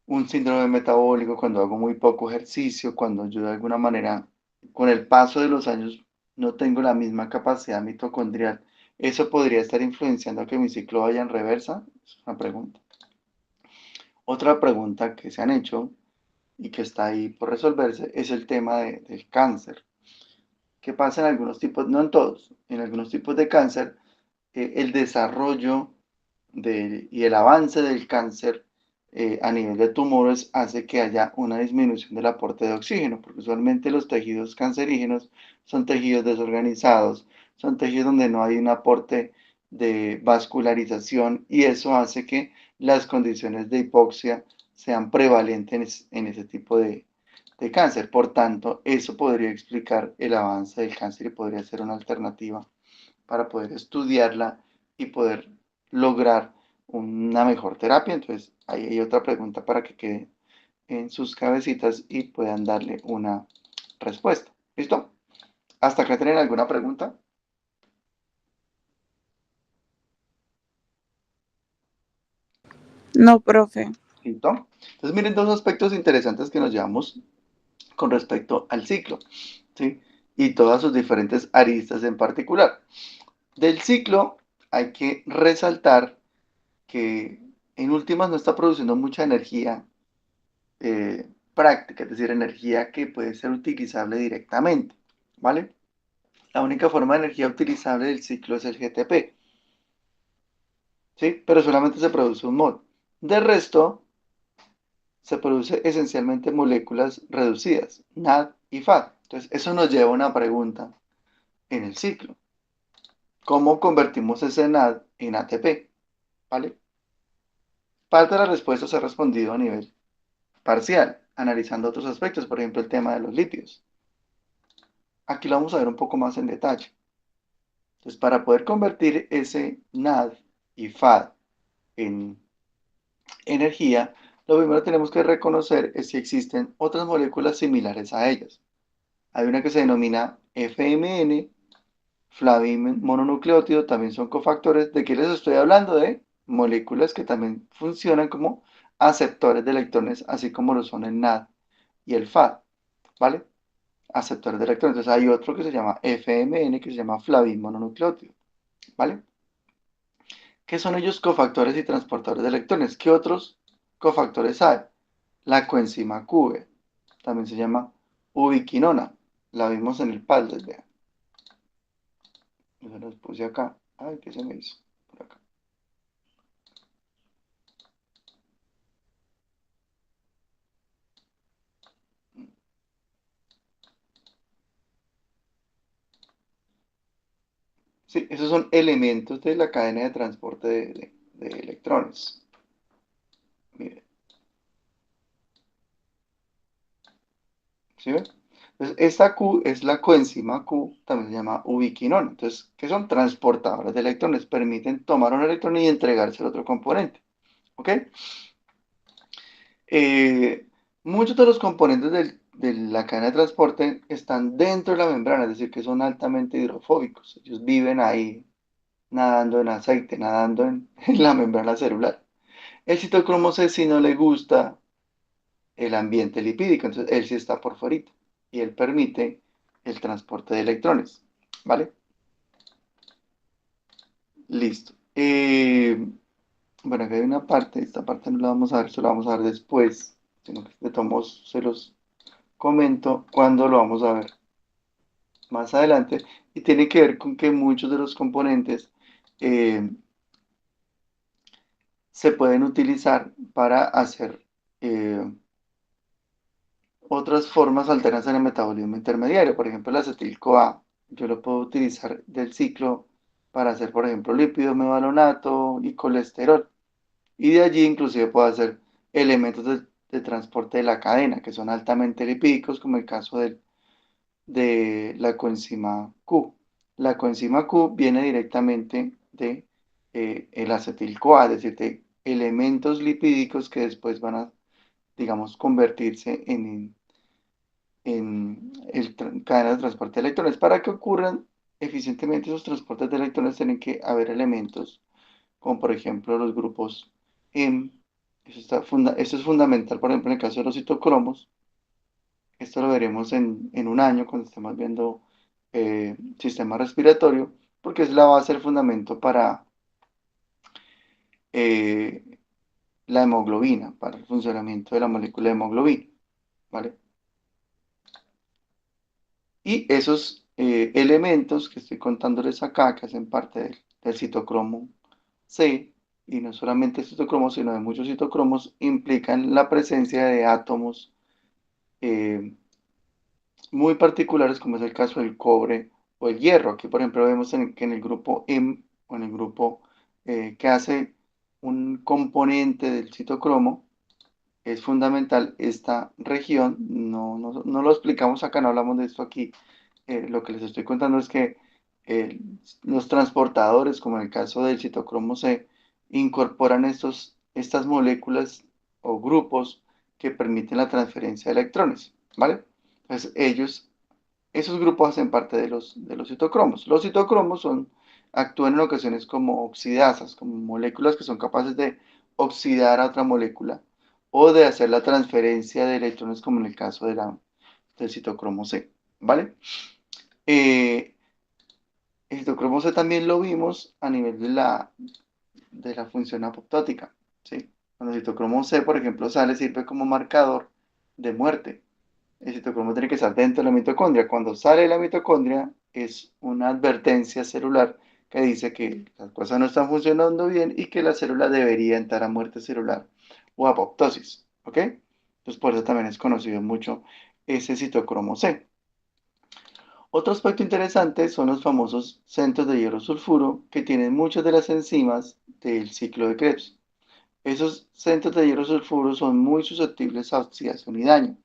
un síndrome metabólico, cuando hago muy poco ejercicio, cuando yo de alguna manera, con el paso de los años, no tengo la misma capacidad mitocondrial, ¿eso podría estar influenciando a que mi ciclo vaya en reversa? Es una pregunta. Otra pregunta que se han hecho y que está ahí por resolverse es el tema del cáncer. ¿Qué pasa en algunos tipos, no en todos, en algunos tipos de cáncer, el desarrollo y el avance del cáncer a nivel de tumores hace que haya una disminución del aporte de oxígeno, porque usualmente los tejidos cancerígenos son tejidos desorganizados, son tejidos donde no hay un aporte de vascularización y eso hace que las condiciones de hipoxia sean prevalentes en ese tipo de cáncer. Por tanto, eso podría explicar el avance del cáncer y podría ser una alternativa para poder estudiarla y poder lograr una mejor terapia. Entonces, ahí hay otra pregunta para que quede en sus cabecitas y puedan darle una respuesta. ¿Listo? ¿Hasta acá tienen alguna pregunta? No, profe. ¿Listo? Entonces, miren dos aspectos interesantes que nos llevamos con respecto al ciclo, ¿sí? Y todas sus diferentes aristas en particular. Del ciclo hay que resaltar que en últimas no está produciendo mucha energía práctica, es decir, energía que puede ser utilizable directamente, ¿vale? La única forma de energía utilizable del ciclo es el GTP, ¿sí? Pero solamente se produce un mol. De resto, se produce esencialmente moléculas reducidas, NAD y FAD. Entonces, eso nos lleva a una pregunta en el ciclo. ¿Cómo convertimos ese NAD en ATP? ¿Vale? Parte de la respuesta se ha respondido a nivel parcial, analizando otros aspectos, por ejemplo, el tema de los lípidos. Aquí lo vamos a ver un poco más en detalle. Entonces, para poder convertir ese NAD y FAD en energía, lo primero que tenemos que reconocer es si existen otras moléculas similares a ellas. Hay una que se denomina FMN, flavin mononucleótido, también son cofactores. ¿De qué les estoy hablando? De moléculas que también funcionan como aceptores de electrones, así como lo son el NAD y el FAD, ¿vale? Aceptores de electrones. Entonces hay otro que se llama FMN, que se llama flavin mononucleótido, ¿vale? ¿Qué son ellos cofactores y transportadores de electrones? ¿Qué otros cofactores hay? La coenzima Q, también se llama ubiquinona. La vimos en el PALDES, vean. Yo se los puse acá. Ay, ¿qué se me hizo? Por acá. Sí, esos son elementos de la cadena de transporte de electrones. Miren, ¿sí ven? Entonces, esta Q es la coenzima Q, también se llama ubiquinona. Entonces, ¿qué son? Transportadoras de electrones, permiten tomar un electrón y entregarse al otro componente. ¿Ok? Eh, Muchos de los componentes de la cadena de transporte están dentro de la membrana, es decir, que son altamente hidrofóbicos. Ellos viven ahí nadando en aceite, nadando en la membrana celular. El citocromo C si no le gusta el ambiente lipídico, entonces él sí está por fuera y él permite el transporte de electrones, ¿vale? Listo. Bueno, acá hay una parte, esta parte no la vamos a ver, solo la vamos a ver después, sino que de todos modos se los comento cuando lo vamos a ver más adelante, y tiene que ver con que muchos de los componentes eh, se pueden utilizar para hacer otras formas alternas en el metabolismo intermediario. Por ejemplo, el acetil-CoA, yo lo puedo utilizar del ciclo para hacer, por ejemplo, lípido mevalonato y colesterol. Y de allí inclusive puedo hacer elementos de transporte de la cadena, que son altamente lipídicos, como el caso de la coenzima Q. La coenzima Q viene directamente de el acetil-CoA, es decir, de elementos lipídicos que después van a, digamos, convertirse en cadena de transporte de electrones. Para que ocurran eficientemente esos transportes de electrones, tienen que haber elementos como por ejemplo los grupos M. Esto es fundamental, por ejemplo, en el caso de los citocromos. Esto lo veremos en un año cuando estemos viendo sistema respiratorio, porque es la base, el fundamento para eh, la hemoglobina, para el funcionamiento de la molécula de hemoglobina, ¿vale? Y esos elementos que estoy contándoles acá, que hacen parte del citocromo C, y no solamente el citocromo, sino de muchos citocromos, implican la presencia de átomos eh, muy particulares, como es el caso del cobre o el hierro. Aquí, por ejemplo, vemos que en el grupo M, o en el grupo que hace un componente del citocromo, es fundamental esta región. No lo explicamos acá, no hablamos de esto aquí. Lo que les estoy contando es que eh, los transportadores, como en el caso del citocromo C, incorporan estas moléculas o grupos que permiten la transferencia de electrones, ¿vale? Entonces, esos grupos hacen parte de los citocromos. Los citocromos actúan en ocasiones como oxidasas, como moléculas que son capaces de oxidar a otra molécula o de hacer la transferencia de electrones, como en el caso del citocromo C, ¿vale? Eh, el citocromo C también lo vimos a nivel de la función apoptótica, ¿sí? Cuando el citocromo C, por ejemplo, sale, sirve como marcador de muerte. El citocromo tiene que estar dentro de la mitocondria. Cuando sale de la mitocondria, es una advertencia celular que dice que las cosas no están funcionando bien y que la célula debería entrar a muerte celular o apoptosis, ¿ok? Entonces, por eso también es conocido mucho ese citocromo C. Otro aspecto interesante son los famosos centros de hierro sulfuro, que tienen muchas de las enzimas del ciclo de Krebs. Esos centros de hierro sulfuro son muy susceptibles a oxidación y daño.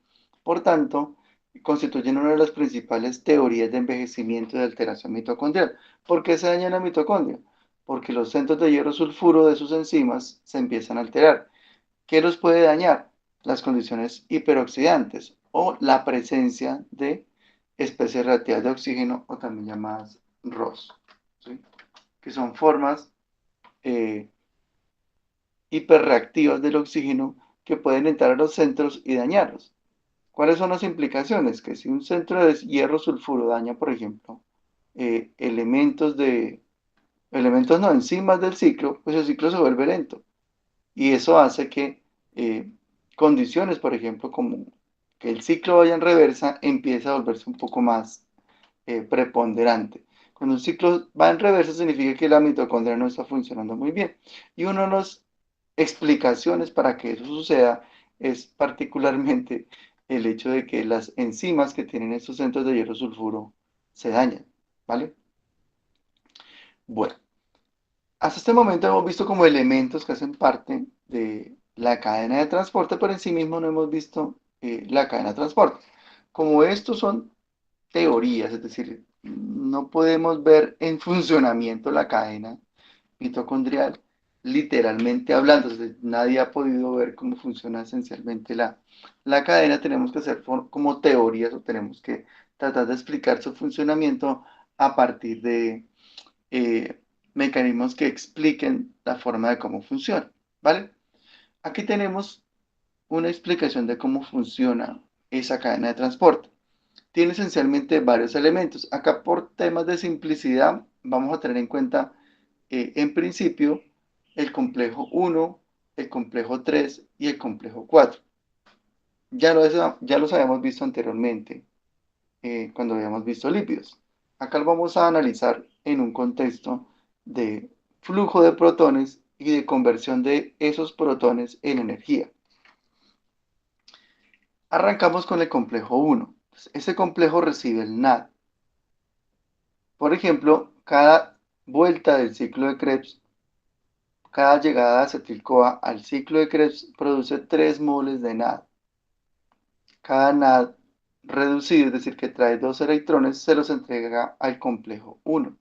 Por tanto, constituyen una de las principales teorías de envejecimiento y de alteración mitocondrial. ¿Por qué se daña la mitocondria? Porque los centros de hierro sulfuro de sus enzimas se empiezan a alterar. ¿Qué los puede dañar? Las condiciones hiperoxidantes o la presencia de especies reactivas de oxígeno, o también llamadas ROS, ¿sí? Que son formas eh, hiperreactivas del oxígeno que pueden entrar a los centros y dañarlos. ¿Cuáles son las implicaciones? Que si un centro de hierro sulfuro daña, por ejemplo, elementos no, enzimas del ciclo, pues el ciclo se vuelve lento. Y eso hace que eh, condiciones, por ejemplo, como que el ciclo vaya en reversa, empiece a volverse un poco más preponderante. Cuando un ciclo va en reversa significa que la mitocondria no está funcionando muy bien. Y una de las explicaciones para que eso suceda es particularmente el hecho de que las enzimas que tienen estos centros de hierro sulfuro se dañan, ¿vale? Bueno, hasta este momento hemos visto como elementos que hacen parte de la cadena de transporte, pero en sí mismo no hemos visto la cadena de transporte. como estos son teorías, es decir, no podemos ver en funcionamiento la cadena mitocondrial, literalmente hablando, es decir, nadie ha podido ver cómo funciona esencialmente la cadena, tenemos que hacer como teorías o tenemos que tratar de explicar su funcionamiento a partir de eh, mecanismos que expliquen la forma de cómo funciona, ¿vale? Aquí tenemos una explicación de cómo funciona esa cadena de transporte. Tiene esencialmente varios elementos. Acá por temas de simplicidad vamos a tener en cuenta en principio el complejo 1, el complejo 3 y el complejo 4. Ya los habíamos visto anteriormente cuando habíamos visto lípidos. Acá lo vamos a analizar en un contexto de flujo de protones y de conversión de esos protones en energía. Arrancamos con el complejo 1. Este complejo recibe el NAD. Por ejemplo, cada vuelta del ciclo de Krebs, cada llegada de acetil-CoA al ciclo de Krebs produce 3 moles de NAD. Cada NAD reducido, es decir, que trae 2 electrones, se los entrega al complejo 1.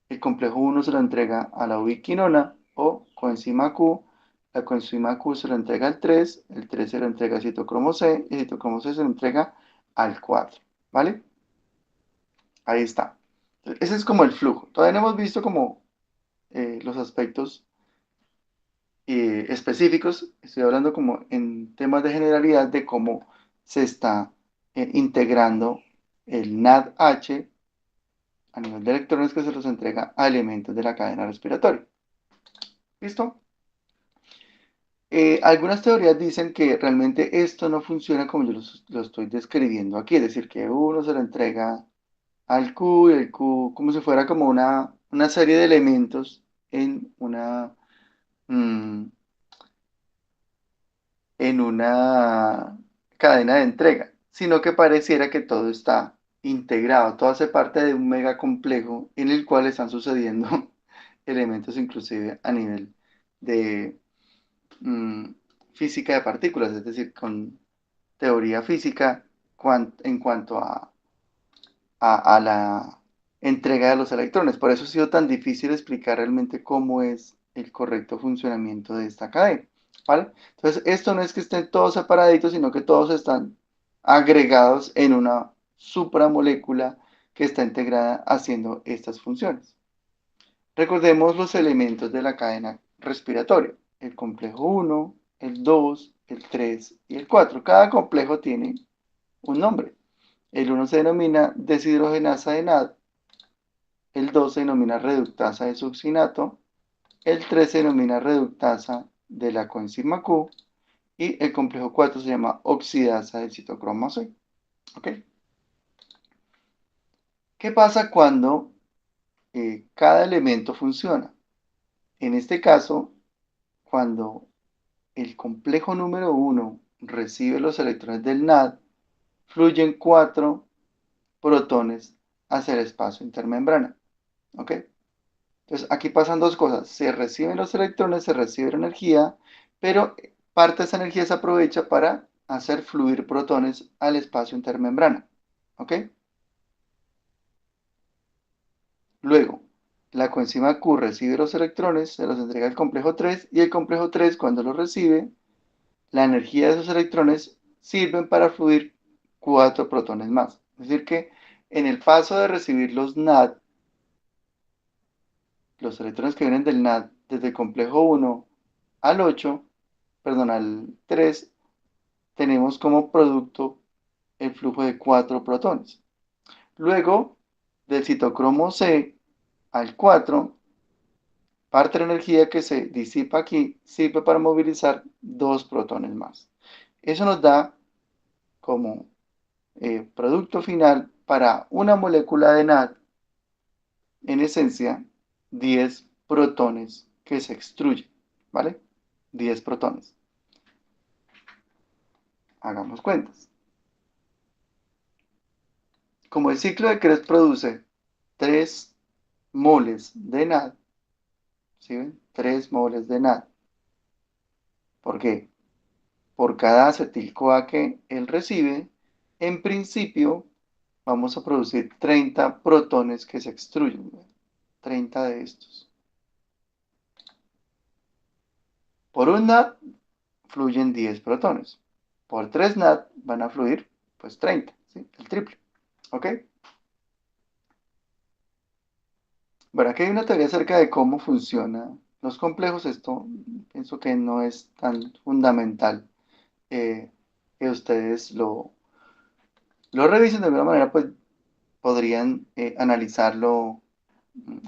El complejo 1 se lo entrega a la ubiquinona o coenzima Q. La coenzima Q se lo entrega al 3, el 3 se lo entrega a citocromo C y el citocromo C se lo entrega al 4. ¿Vale? Ahí está. Ese es como el flujo. Todavía no hemos visto como los aspectos específicos. Estoy hablando como en temas de generalidad de cómo se está integrando el NADH a nivel de electrones que se los entrega a elementos de la cadena respiratoria. ¿Listo? Algunas teorías dicen que realmente esto no funciona como yo lo estoy describiendo aquí, es decir, que uno se lo entrega al Q y el Q como si fuera como una serie de elementos en mm, en una cadena de entrega, sino que pareciera que todo está integrado, todo hace parte de un mega complejo en el cual están sucediendo elementos inclusive a nivel de mm, física de partículas, es decir, con teoría física en cuanto a la entrega de los electrones. Por eso ha sido tan difícil explicar realmente cómo es el correcto funcionamiento de esta cadena, ¿vale? Entonces, esto no es que estén todos separaditos, sino que todos están agregados en una supramolécula que está integrada haciendo estas funciones. Recordemos los elementos de la cadena respiratoria, el complejo 1, el 2, el 3 y el 4. Cada complejo tiene un nombre. El 1 se denomina deshidrogenasa de NAD, el 2 se denomina reductasa de succinato, el 3 se denomina reductasa de la coenzima Q y el complejo 4 se llama oxidasa del citocromo C. ¿Ok? ¿Qué pasa cuando cada elemento funciona? En este caso, cuando el complejo número 1 recibe los electrones del NAD, fluyen 4 protones hacia el espacio intermembrana. ¿Ok? Entonces, aquí pasan dos cosas. Se reciben los electrones, se recibe la energía, pero parte de esa energía se aprovecha para hacer fluir protones al espacio intermembrana. ¿Ok? Luego, la coenzima Q recibe los electrones, se los entrega al complejo 3 y el complejo 3 cuando los recibe, la energía de esos electrones sirven para fluir 4 protones más. Es decir que en el paso de recibir los NAD, los electrones que vienen del NAD desde el complejo 1 al 8, perdón, al 3, tenemos como producto el flujo de 4 protones. Luego, del citocromo C al 4, parte de la energía que se disipa aquí sirve para movilizar 2 protones más. Eso nos da como producto final para una molécula de NAD, en esencia, 10 protones que se extruyen, ¿vale? 10 protones. Hagamos cuentas. Como el ciclo de Krebs produce 3 moles de NAD, ¿sí ven? 3 moles de NAD. ¿Por qué? Por cada acetil-CoA que él recibe, En principio, vamos a producir 30 protones que se extruyen. 30 de estos. Por un NAT fluyen 10 protones. Por 3 NAT van a fluir pues 30, ¿sí? El triple. ¿Ok? Bueno, aquí hay una teoría acerca de cómo funcionan los complejos. Esto pienso que no es tan fundamental que ustedes lo revisen de alguna manera, pues podrían analizarlo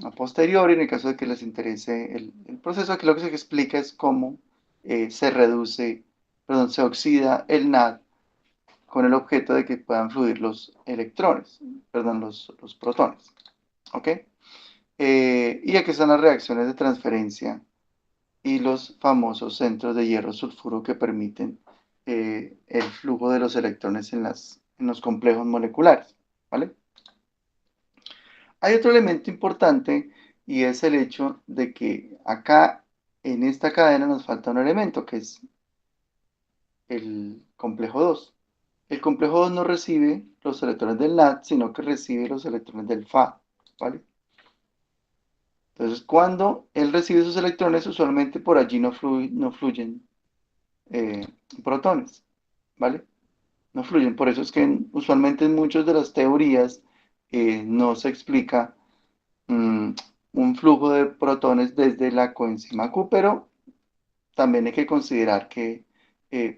a posteriori en el caso de que les interese el proceso. Aquí lo que se explica es cómo se reduce, perdón, se oxida el NAD con el objeto de que puedan fluir los electrones, perdón, los protones. ¿Ok? Y aquí están las reacciones de transferencia y los famosos centros de hierro-sulfuro que permiten el flujo de los electrones en los complejos moleculares. ¿Vale? Hay otro elemento importante y es el hecho de que acá en esta cadena nos falta un elemento que es el complejo 2. El complejo 2 no recibe los electrones del NAD, sino que recibe los electrones del FA. ¿Vale? Entonces, cuando él recibe esos electrones, usualmente por allí no fluyen eh, protones, ¿vale? No fluyen. Por eso es que usualmente en muchas de las teorías no se explica mm, un flujo de protones desde la coenzima Q, pero también hay que considerar que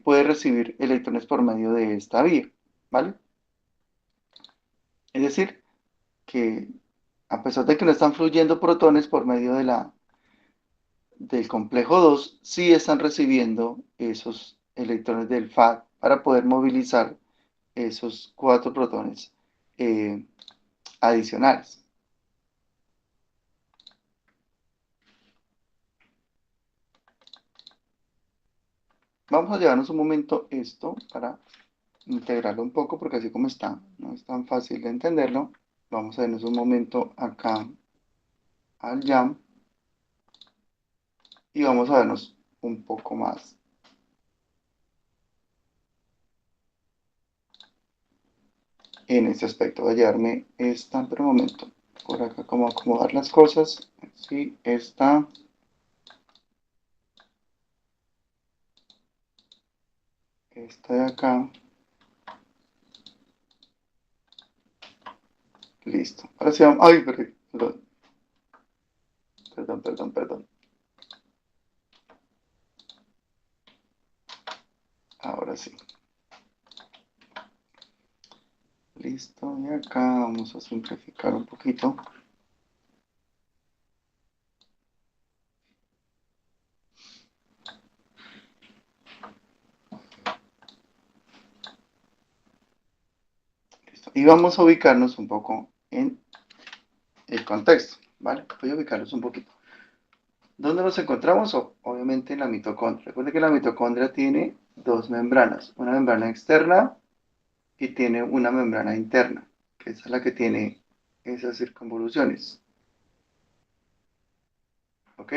puede recibir electrones por medio de esta vía, ¿vale? Es decir, que a pesar de que no están fluyendo protones por medio del complejo 2 sí están recibiendo esos electrones del FAD para poder movilizar esos 4 protones eh, adicionales. Vamos a llevarnos un momento esto para integrarlo un poco, porque así como está, no es tan fácil de entenderlo. Vamos a irnos un momento acá al jam y vamos a vernos un poco más en este aspecto. Voy a llevarme esta, pero un momento, por acá cómo acomodar las cosas. Sí, esta de acá, listo. Ahora sí vamos, ay, perdón. Ahora sí. Listo, y acá vamos a simplificar un poquito. Listo. Y vamos a ubicarnos un poco en el contexto, ¿vale? Voy a ubicarlos un poquito. ¿Dónde nos encontramos? Obviamente en la mitocondria. Recuerden que la mitocondria tiene dos membranas, una membrana externa y tiene una membrana interna, que es la que tiene esas circunvoluciones. ¿Ok?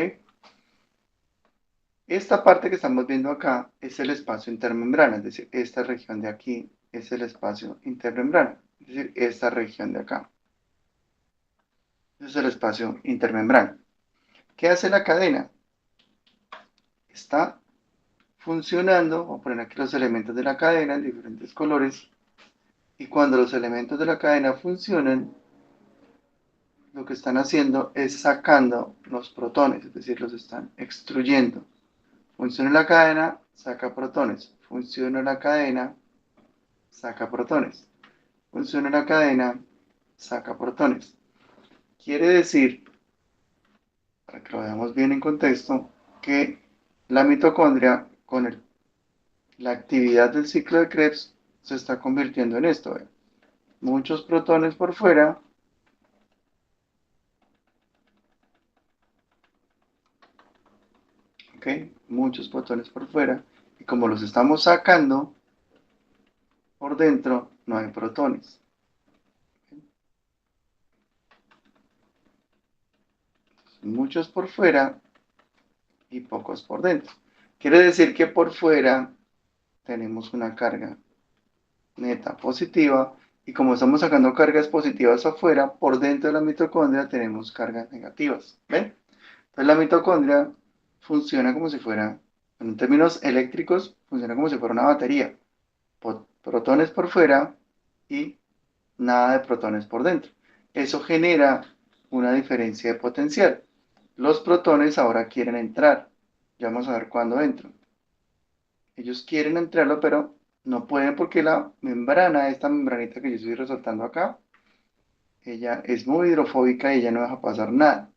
Esta parte que estamos viendo acá es el espacio intermembrana, es decir, esta región de aquí es el espacio intermembrana, es decir, esta región de acá. Ese es el espacio intermembrana. ¿Qué hace la cadena? Está funcionando, vamos a poner aquí los elementos de la cadena en diferentes colores, y cuando los elementos de la cadena funcionan, lo que están haciendo es sacando los protones, es decir, los están extruyendo. Funciona la cadena, saca protones. Funciona la cadena, saca protones. Funciona la cadena, saca protones. Quiere decir, para que lo veamos bien en contexto, que la mitocondria con la actividad del ciclo de Krebs se está convirtiendo en esto. ¿Ve? Muchos protones por fuera, ¿ok? Muchos protones por fuera, y como los estamos sacando por dentro, no hay protones. Muchos por fuera y pocos por dentro. Quiere decir que por fuera tenemos una carga neta positiva, y como estamos sacando cargas positivas afuera, por dentro de la mitocondria tenemos cargas negativas. ¿Ven? Entonces la mitocondria funciona como si fuera, en términos eléctricos, funciona como si fuera una batería. Protones por fuera y nada de protones por dentro. Eso genera una diferencia de potencial. Los protones ahora quieren entrar. Ya vamos a ver cuándo entran. Ellos quieren entrarlo, pero no pueden porque la membrana, esta membranita que yo estoy resaltando acá, ella es muy hidrofóbica y ella no deja pasar nada.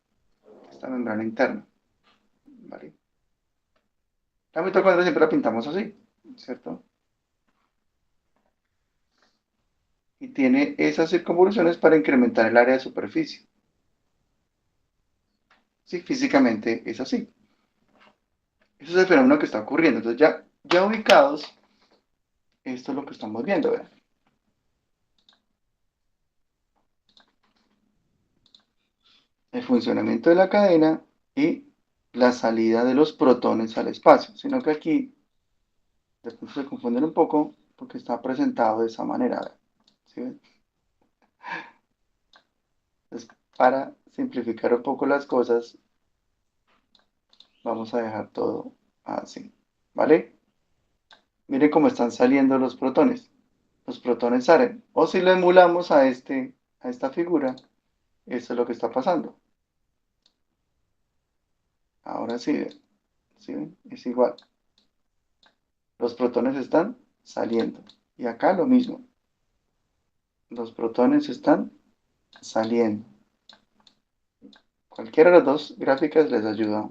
Esta membrana interna. ¿Vale? La mitocondria siempre la pintamos así, ¿cierto? Y tiene esas circunvoluciones para incrementar el área de superficie. Sí, físicamente es así. Eso es el fenómeno que está ocurriendo. Entonces ya ubicados, esto es lo que estamos viendo. ¿Vean? El funcionamiento de la cadena y la salida de los protones al espacio. Sino que aquí de pronto se confunden un poco porque está presentado de esa manera. ¿Vean? ¿Sí ven? Entonces, para simplificar un poco las cosas, vamos a dejar todo así. ¿Vale? Miren cómo están saliendo los protones. Los protones salen. O si lo emulamos a esta figura, eso es lo que está pasando. Ahora sí, ¿sí ven? Es igual. Los protones están saliendo. Y acá lo mismo. Los protones están saliendo. Cualquiera de las dos gráficas les ayuda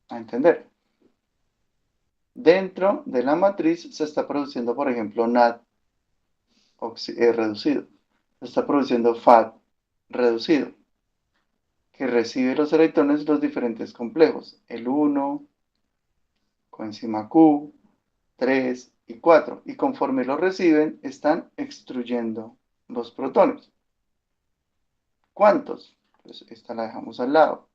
a entender. Dentro de la matriz se está produciendo, por ejemplo, NAD reducido. Se está produciendo FAD reducido, que recibe los electrones de los diferentes complejos. El 1, coenzima Q, 3 y 4. Y conforme lo reciben, están extrayendo los protones. ¿Cuántos? Pues esta la dejamos al lado.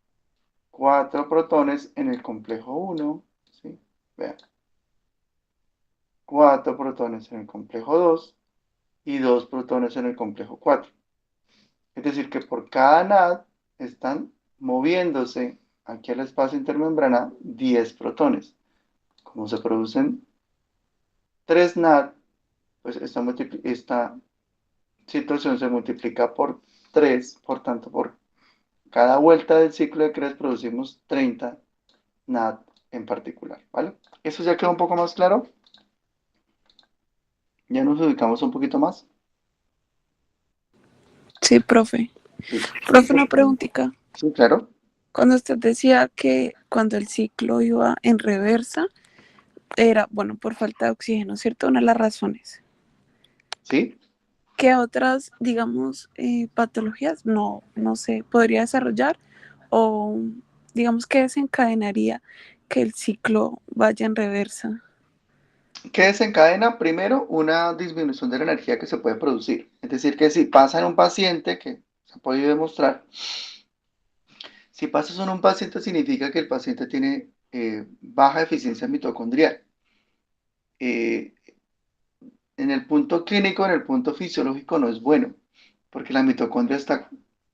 4 protones en el complejo 1. ¿Sí? Vean. 4 protones en el complejo 2 y 2 protones en el complejo 4. Es decir, que por cada NAD están moviéndose aquí al espacio intermembrana 10 protones. Como se producen 3 NAD, pues esta situación se multiplica por 3, por tanto, por cada vuelta del ciclo de Krebs producimos 30 NAD en particular, ¿vale? ¿Eso ya quedó un poco más claro? ¿Ya nos ubicamos un poquito más? Sí, profe. Listo. Profe, una preguntita. Sí, claro. Cuando usted decía que cuando el ciclo iba en reversa, era, bueno, por falta de oxígeno, ¿cierto? Una de las razones. ¿Sí? ¿Qué otras, digamos, patologías no se podría desarrollar? O, digamos, que desencadenaría que el ciclo vaya en reversa. ¿Qué desencadena? Primero, una disminución de la energía que se puede producir. Es decir, que si pasa en un paciente, que se ha podido demostrar, si pasa eso en un paciente significa que el paciente tiene baja eficiencia mitocondrial. Eh, en el punto clínico, en el punto fisiológico no es bueno, porque la mitocondria está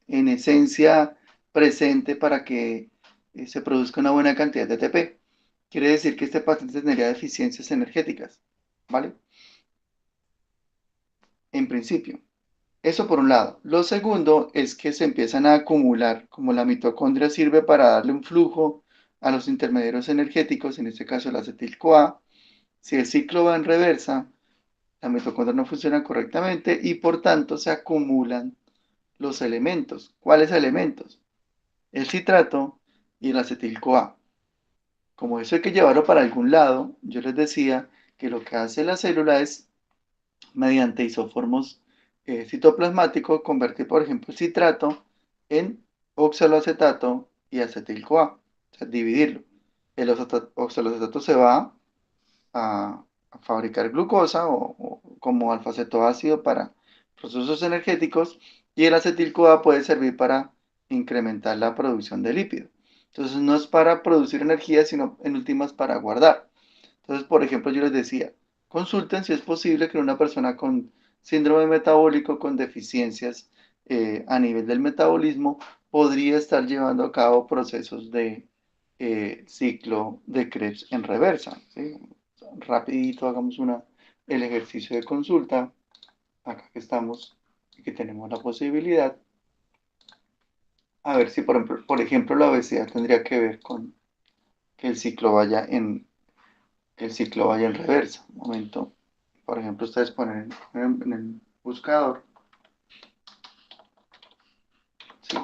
en esencia presente para que se produzca una buena cantidad de ATP. Quiere decir que este paciente tendría deficiencias energéticas, ¿vale? En principio. Eso por un lado. Lo segundo es que se empiezan a acumular, como la mitocondria sirve para darle un flujo a los intermediarios energéticos, en este caso el acetil-CoA. Si el ciclo va en reversa, la mitocondria no funciona correctamente y por tanto se acumulan los elementos. ¿Cuáles elementos? El citrato y el acetil-CoA. Como eso hay que llevarlo para algún lado, yo les decía que lo que hace la célula es, mediante isoformos citoplasmáticos, convertir, por ejemplo, el citrato en oxaloacetato y acetil-CoA, o sea, dividirlo. El oxaloacetato se va a fabricar glucosa o como alfa-cetoácido para procesos energéticos y el acetil-CoA puede servir para incrementar la producción de lípido. Entonces no es para producir energía, sino en últimas para guardar. Entonces, por ejemplo, yo les decía, consulten si es posible que una persona con síndrome metabólico con deficiencias a nivel del metabolismo podría estar llevando a cabo procesos de ciclo de Krebs en reversa, ¿sí? Rapidito hagamos el ejercicio de consulta, acá que estamos y que tenemos la posibilidad, a ver si por ejemplo la obesidad tendría que ver con que el ciclo vaya en reversa. Un momento, por ejemplo, ustedes ponen en el buscador, ¿sí?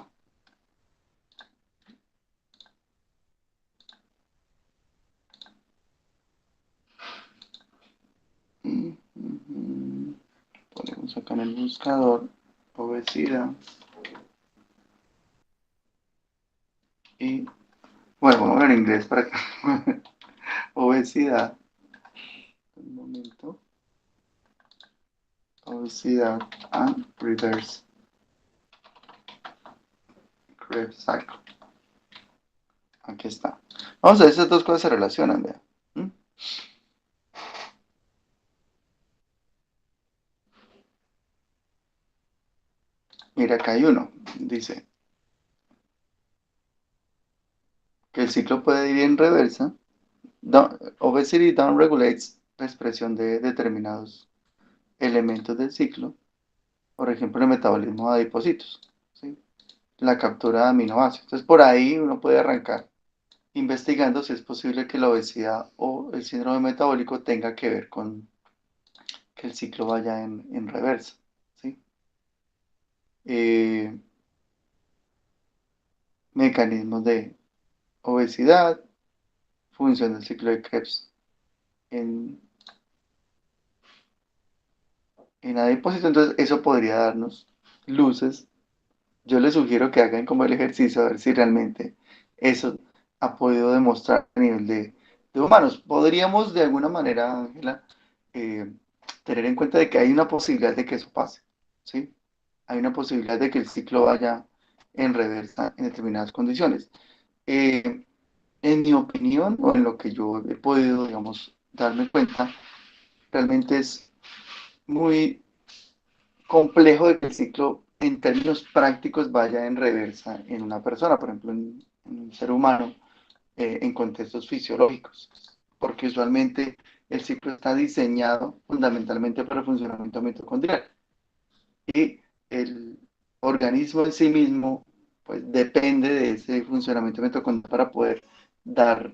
Ponemos acá en el buscador obesidad y, bueno, vamos a ver en inglés para que obesidad, un momento, obesidad and reverse Krebs cycle. Aquí está. Vamos a ver si esas dos cosas se relacionan, vean. ¿Mm? Mira, acá hay uno, dice que el ciclo puede ir en reversa. Obesity downregulates la expresión de determinados elementos del ciclo, por ejemplo, el metabolismo de adipocitos, ¿sí? La captura de aminoácidos. Entonces, por ahí uno puede arrancar investigando si es posible que la obesidad o el síndrome metabólico tenga que ver con que el ciclo vaya en reversa, ¿sí? Eh, Mecanismos de obesidad, función del ciclo de Krebs en, en adipocitos. Entonces, eso podría darnos luces. Yo les sugiero que hagan como el ejercicio a ver si realmente eso ha podido demostrar a nivel de humanos. Podríamos de alguna manera, Ángela, eh, tener en cuenta de que hay una posibilidad de que eso pase, ¿sí? Hay una posibilidad de que el ciclo vaya en reversa en determinadas condiciones. Eh, en mi opinión, o en lo que yo he podido, digamos, darme cuenta, realmente es muy complejo de que el ciclo en términos prácticos vaya en reversa en una persona, por ejemplo, en un ser humano, en contextos fisiológicos, porque usualmente el ciclo está diseñado fundamentalmente para el funcionamiento mitocondrial y el organismo en sí mismo pues depende de ese funcionamiento mitocondrial para poder dar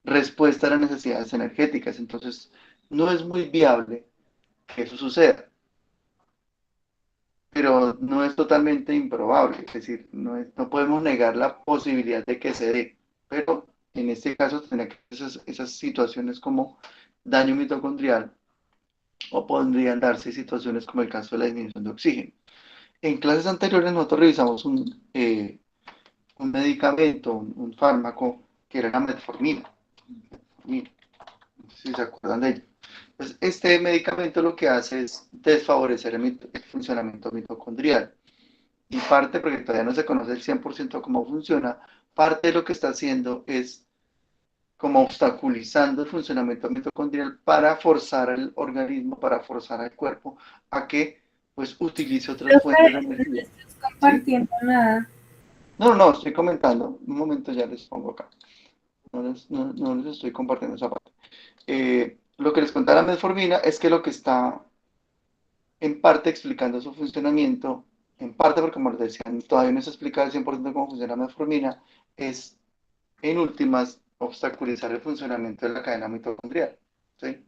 respuesta a las necesidades energéticas. Entonces, no es muy viable que eso suceda, pero no es totalmente improbable, es decir, no podemos negar la posibilidad de que se dé, pero en este caso tendría que esas situaciones como daño mitocondrial o podrían darse situaciones como el caso de la disminución de oxígeno. En clases anteriores nosotros revisamos un medicamento, un fármaco que era la metformina. Metformina, no sé si se acuerdan de ello. Pues este medicamento lo que hace es desfavorecer el funcionamiento mitocondrial. Y parte, porque todavía no se conoce el 100% cómo funciona, parte de lo que está haciendo es como obstaculizando el funcionamiento mitocondrial para forzar al organismo, para forzar al cuerpo a que pues utilice otras fuentes de Profe, no energía. estás ¿Sí? compartiendo nada. No, no, estoy comentando. Un momento ya les pongo acá. No les estoy compartiendo esa parte. Lo que les contaba la metformina es que lo que está en parte explicando su funcionamiento, en parte porque como les decía, todavía no se explica al 100% cómo funciona la metformina, es en últimas obstaculizar el funcionamiento de la cadena mitocondrial, ¿sí?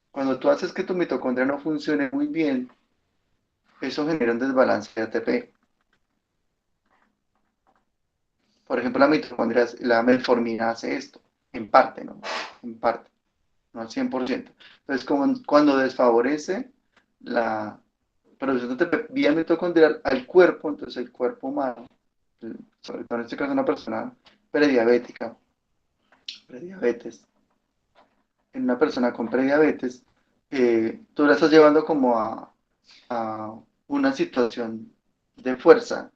Cuando tú haces que tu mitocondria no funcione muy bien, eso genera un desbalance de ATP. Por ejemplo, la metformina hace esto, en parte, ¿no? En parte, no al 100%. Entonces, cuando desfavorece la producción de ATP vía mitocondrial al cuerpo, entonces el cuerpo humano, sobre todo en este caso una persona prediabética, prediabetes, en una persona con prediabetes, tú la estás llevando como a una situación de fuerza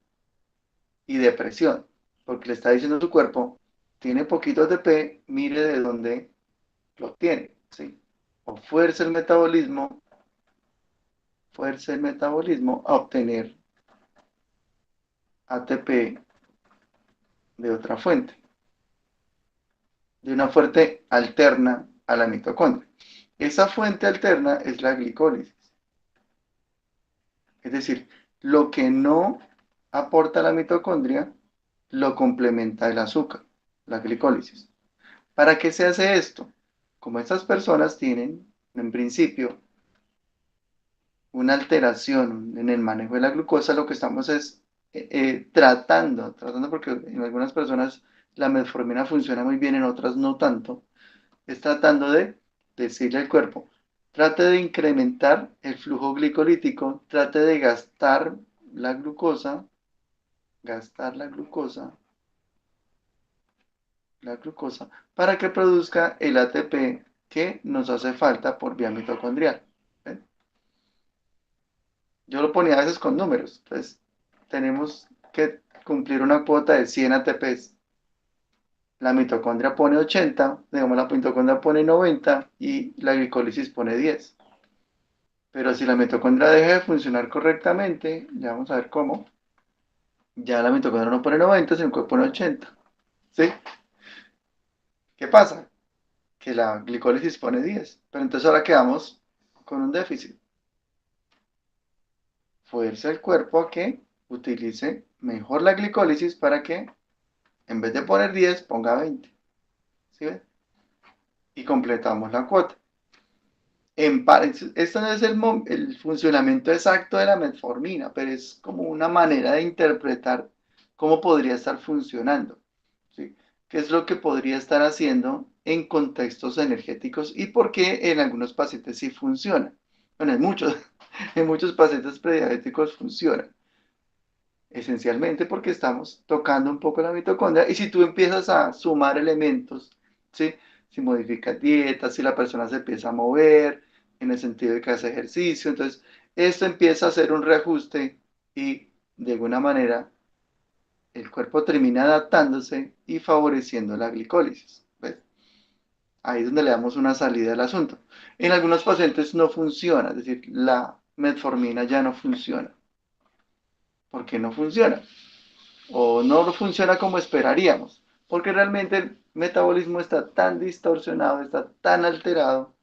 y de presión, porque le está diciendo a tu cuerpo, tiene poquito ATP, mire de dónde lo tiene, ¿sí? O fuerza el metabolismo, fuerza del metabolismo a obtener ATP de otra fuente, de una fuente alterna a la mitocondria. Esa fuente alterna es la glicólisis. Es decir, lo que no aporta la mitocondria lo complementa el azúcar, la glicólisis. ¿Para qué se hace esto? Como estas personas tienen, en principio, una alteración en el manejo de la glucosa, lo que estamos es tratando porque en algunas personas la metformina funciona muy bien, en otras no tanto, es tratando de decirle al cuerpo, trate de incrementar el flujo glicolítico, trate de gastar la glucosa, para que produzca el ATP que nos hace falta por vía mitocondrial. ¿Ven? Yo lo ponía a veces con números, entonces tenemos que cumplir una cuota de 100 ATPs. La mitocondria pone 80, digamos la mitocondria pone 90 y la glicólisis pone 10. Pero si la mitocondria deja de funcionar correctamente, ya vamos a ver cómo, ya la mitocondria no pone 90, sino que pone 80. ¿Sí? ¿Qué pasa? Que la glicólisis pone 10. Pero entonces ahora quedamos con un déficit. Fuerza el cuerpo a que utilice mejor la glicólisis para que en vez de poner 10, ponga 20. ¿Sí ven? Y completamos la cuota. Esto no es el funcionamiento exacto de la metformina, pero es como una manera de interpretar cómo podría estar funcionando, ¿sí? ¿Qué es lo que podría estar haciendo en contextos energéticos y por qué en algunos pacientes sí funciona? Bueno, en muchos pacientes prediabéticos funciona, esencialmente porque estamos tocando un poco la mitocondria y si tú empiezas a sumar elementos, ¿sí? Si modificas dieta, si la persona se empieza a mover, en el sentido de que hace ejercicio, entonces esto empieza a hacer un reajuste y de alguna manera el cuerpo termina adaptándose y favoreciendo la glicólisis. ¿Ves? Ahí es donde le damos una salida al asunto. En algunos pacientes no funciona, es decir, la metformina ya no funciona. ¿Por qué no funciona? O no funciona como esperaríamos, porque realmente el metabolismo está tan distorsionado, está tan alterado,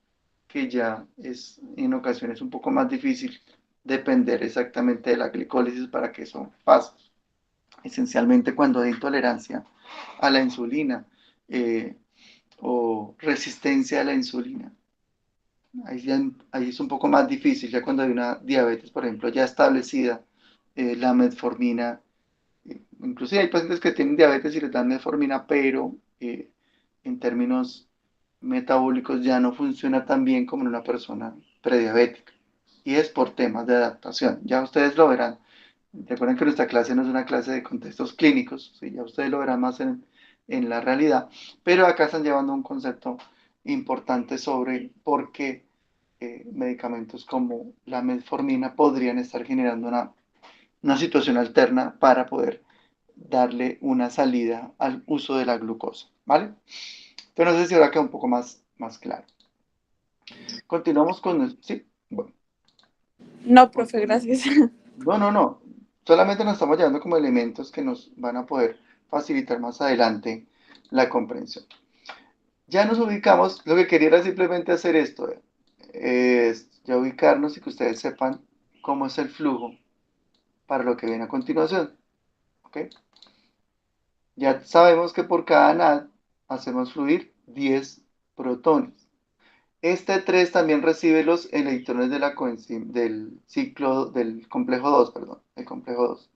que ya es en ocasiones un poco más difícil depender exactamente de la glicólisis para que eso pase. Esencialmente cuando hay intolerancia a la insulina o resistencia a la insulina. Ahí es un poco más difícil, ya cuando hay una diabetes, por ejemplo, ya establecida, la metformina. Inclusive hay pacientes que tienen diabetes y les dan metformina, pero en términos metabólicos ya no funciona tan bien como en una persona prediabética. Y es por temas de adaptación. Ya ustedes lo verán. Recuerden que nuestra clase no es una clase de contextos clínicos, ¿sí? Ya ustedes lo verán más en la realidad. Pero acá están llevando un concepto importante sobre por qué medicamentos como la metformina podrían estar generando una situación alterna para poder darle una salida al uso de la glucosa, ¿vale? Entonces no sé si ahora queda un poco más claro. Continuamos con... Sí, bueno. No, profe, gracias. No. Solamente nos estamos llevando como elementos que nos van a poder facilitar más adelante la comprensión. Ya nos ubicamos, lo que quería era simplemente hacer esto, es ya ubicarnos y que ustedes sepan cómo es el flujo para lo que viene a continuación, ¿ok? Ya sabemos que por cada NAD hacemos fluir 10 protones. Este 3 también recibe los electrones de del ciclo del complejo 2, perdón, el complejo 2.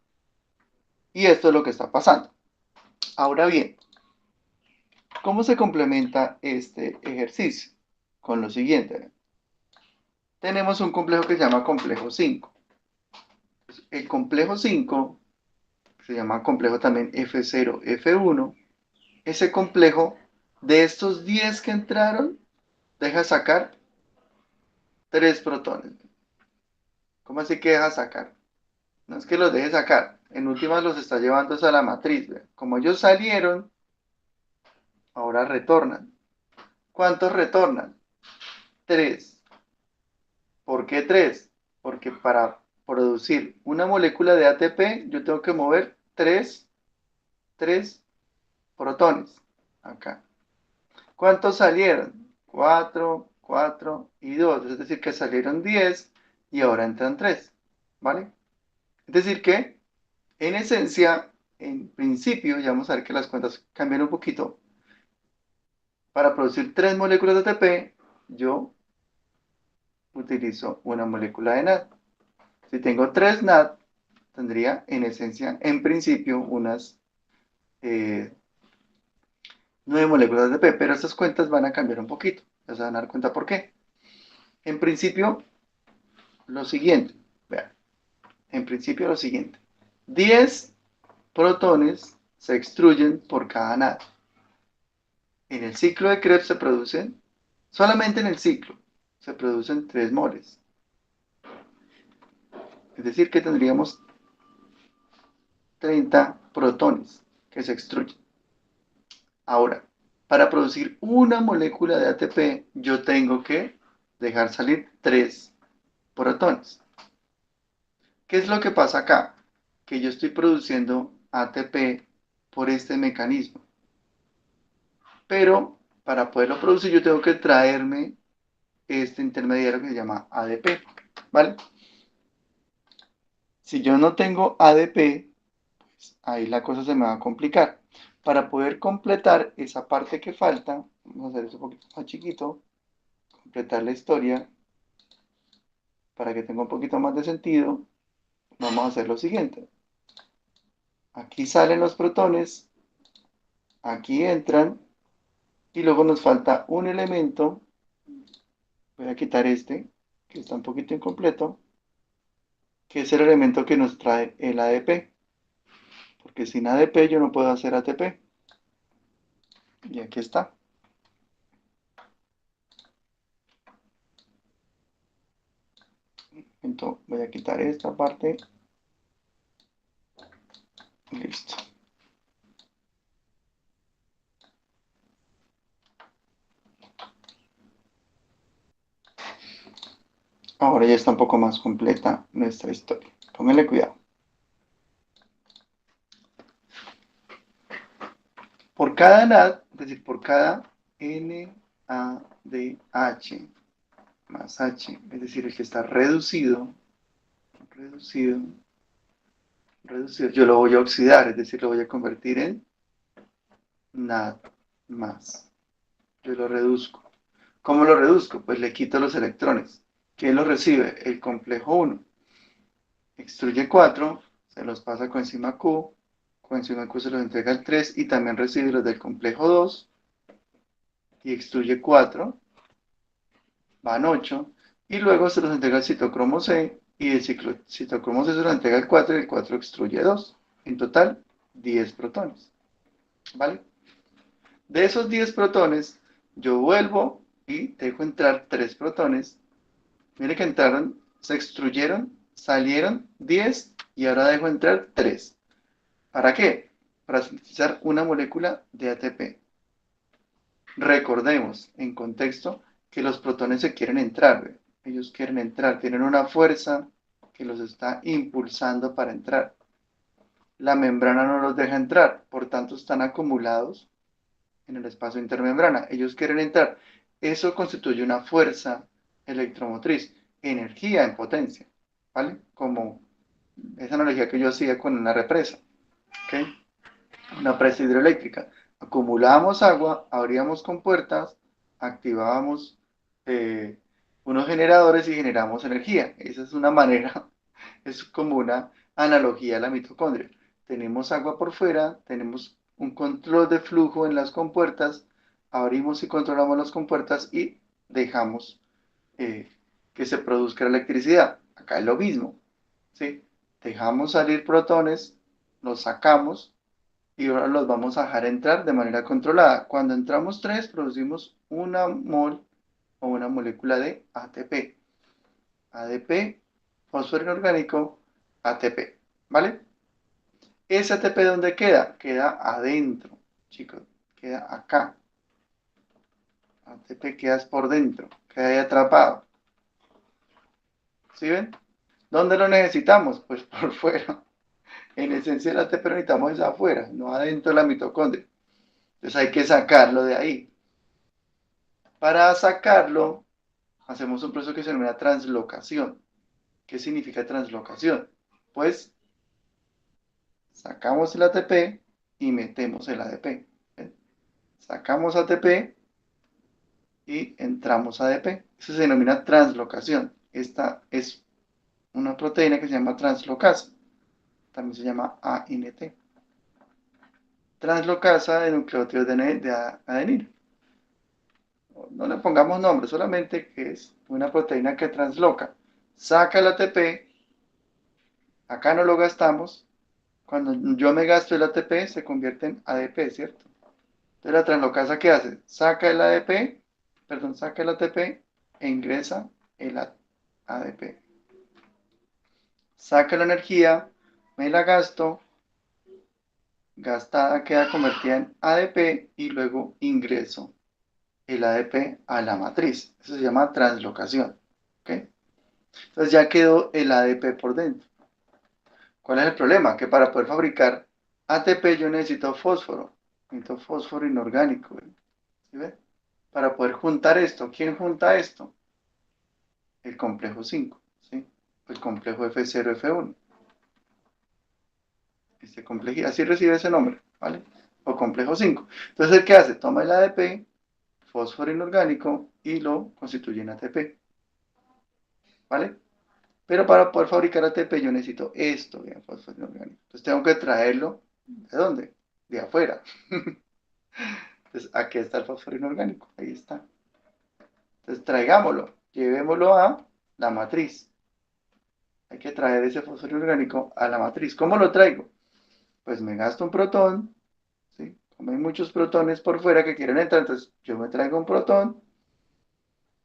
Y esto es lo que está pasando. Ahora bien, ¿cómo se complementa este ejercicio? Con lo siguiente. Tenemos un complejo que se llama complejo 5. El complejo 5, se llama complejo también F0, F1, ese complejo de estos 10 que entraron, deja sacar 3 protones. ¿Cómo así que deja sacar? No es que los deje sacar, en últimas los está llevando a la matriz. ¿Ve? Como ellos salieron, ahora retornan. ¿Cuántos retornan? 3. ¿Por qué 3? porque para producir una molécula de ATP, yo tengo que mover tres protones. Acá. ¿Cuántos salieron? 4, 4 y 2. Es decir, que salieron 10 y ahora entran 3. ¿Vale? Es decir que, en esencia, en principio, ya vamos a ver que las cuentas cambian un poquito. Para producir 3 moléculas de ATP, yo utilizo una molécula de NAD. Si tengo 3 NAD, tendría en esencia, en principio, unas 9 moléculas de ATP, pero estas cuentas van a cambiar un poquito. Ya se van a dar cuenta por qué. En principio, lo siguiente. Vean. En principio, lo siguiente. 10 protones se extruyen por cada NAD. En el ciclo de Krebs se producen, solamente en el ciclo, se producen 3 moles. Es decir, que tendríamos 30 protones que se extruyen. Ahora, para producir una molécula de ATP, yo tengo que dejar salir 3 protones. ¿Qué es lo que pasa acá? Que yo estoy produciendo ATP por este mecanismo. Pero para poderlo producir yo tengo que traerme este intermediario que se llama ADP. ¿Vale? Si yo no tengo ADP, pues ahí la cosa se me va a complicar. Para poder completar esa parte que falta, vamos a hacer eso un poquito más chiquito, completar la historia, para que tenga un poquito más de sentido, vamos a hacer lo siguiente. Aquí salen los protones, aquí entran, y luego nos falta un elemento. Voy a quitar este, que está un poquito incompleto, que es el elemento que nos trae el ADP. Porque sin ADP yo no puedo hacer ATP. Y aquí está. Entonces voy a quitar esta parte. Listo. Ahora ya está un poco más completa nuestra historia. Pónganle cuidado. Por cada NAD, es decir, por cada NADH más H, es decir, el que está reducido, yo lo voy a oxidar, es decir, lo voy a convertir en NAD más. Yo lo reduzco. ¿Cómo lo reduzco? Pues le quito los electrones. ¿Quién los recibe? El complejo 1. Extruye 4, se los pasa coenzima Q, coenzima Q se los entrega al 3 y también recibe los del complejo 2 y extruye 4, van 8 y luego se los entrega al citocromo C y el citocromo C se los entrega al 4 y el 4 extruye 2. En total, 10 protones. ¿Vale? De esos 10 protones, yo vuelvo y dejo entrar 3 protones. Mire que entraron, se extruyeron, salieron 10 y ahora dejo entrar 3. ¿Para qué? Para sintetizar una molécula de ATP. Recordemos, en contexto, que los protones se quieren entrar. ¿Ve? Ellos quieren entrar, tienen una fuerza que los está impulsando para entrar. La membrana no los deja entrar, por tanto están acumulados en el espacio intermembrana. Ellos quieren entrar. Eso constituye una fuerza electromotriz, energía en potencia, ¿vale? Como esa analogía que yo hacía con una represa, ¿ok? Una presa hidroeléctrica. Acumulábamos agua, abríamos compuertas, activábamos unos generadores y generamos energía. Esa es una manera, es como una analogía a la mitocondria. Tenemos agua por fuera, tenemos un control de flujo en las compuertas, abrimos y controlamos las compuertas y dejamos que se produzca la electricidad. Acá es lo mismo, ¿sí? Dejamos salir protones, los sacamos y ahora los vamos a dejar entrar de manera controlada. Cuando entramos 3, producimos una mol o una molécula de ATP. ADP, fósforo inorgánico, ATP, ¿vale? ¿Ese ATP dónde queda? Queda adentro, chicos, queda acá. ATP queda por dentro, queda ahí atrapado. ¿Sí ven? ¿Dónde lo necesitamos? Pues por fuera. En esencia el ATP lo necesitamos es afuera, no adentro de la mitocondria. Entonces hay que sacarlo de ahí. Para sacarlo, hacemos un proceso que se denomina translocación. ¿Qué significa translocación? Pues sacamos el ATP y metemos el ADP. ¿Ven? Sacamos ATP y entramos ADP. Eso se denomina translocación. Esta es una proteína que se llama translocasa. También se llama ANT. Translocasa de nucleótidos de adenina. No le pongamos nombre, solamente que es una proteína que transloca. Saca el ATP, acá no lo gastamos. Cuando yo me gasto el ATP, se convierte en ADP, ¿cierto? Entonces la translocasa, ¿qué hace? Saca el ADP, perdón, saca el ATP e ingresa el ADP. Saca la energía, me la gasto, gastada queda convertida en ADP y luego ingreso el ADP a la matriz. Eso se llama translocación. ¿Ok? Entonces ya quedó el ADP por dentro. ¿Cuál es el problema? Que para poder fabricar ATP yo necesito fósforo. Necesito fósforo inorgánico. ¿Sí ven? Para poder juntar esto. ¿Quién junta esto? El complejo 5. ¿Sí? El complejo F0F1. Este complejo, así recibe ese nombre. ¿Vale? O complejo 5. Entonces, ¿qué hace? Toma el ADP, fósforo inorgánico, y lo constituye en ATP. ¿Vale? Pero para poder fabricar ATP yo necesito esto, bien, fósforo inorgánico. Entonces tengo que traerlo, ¿de dónde? De afuera. Entonces aquí está el fósforo inorgánico, ahí está. Entonces traigámoslo, llevémoslo a la matriz. Hay que traer ese fósforo inorgánico a la matriz. ¿Cómo lo traigo? Pues me gasto un protón, ¿sí? Como hay muchos protones por fuera que quieren entrar, entonces yo me traigo un protón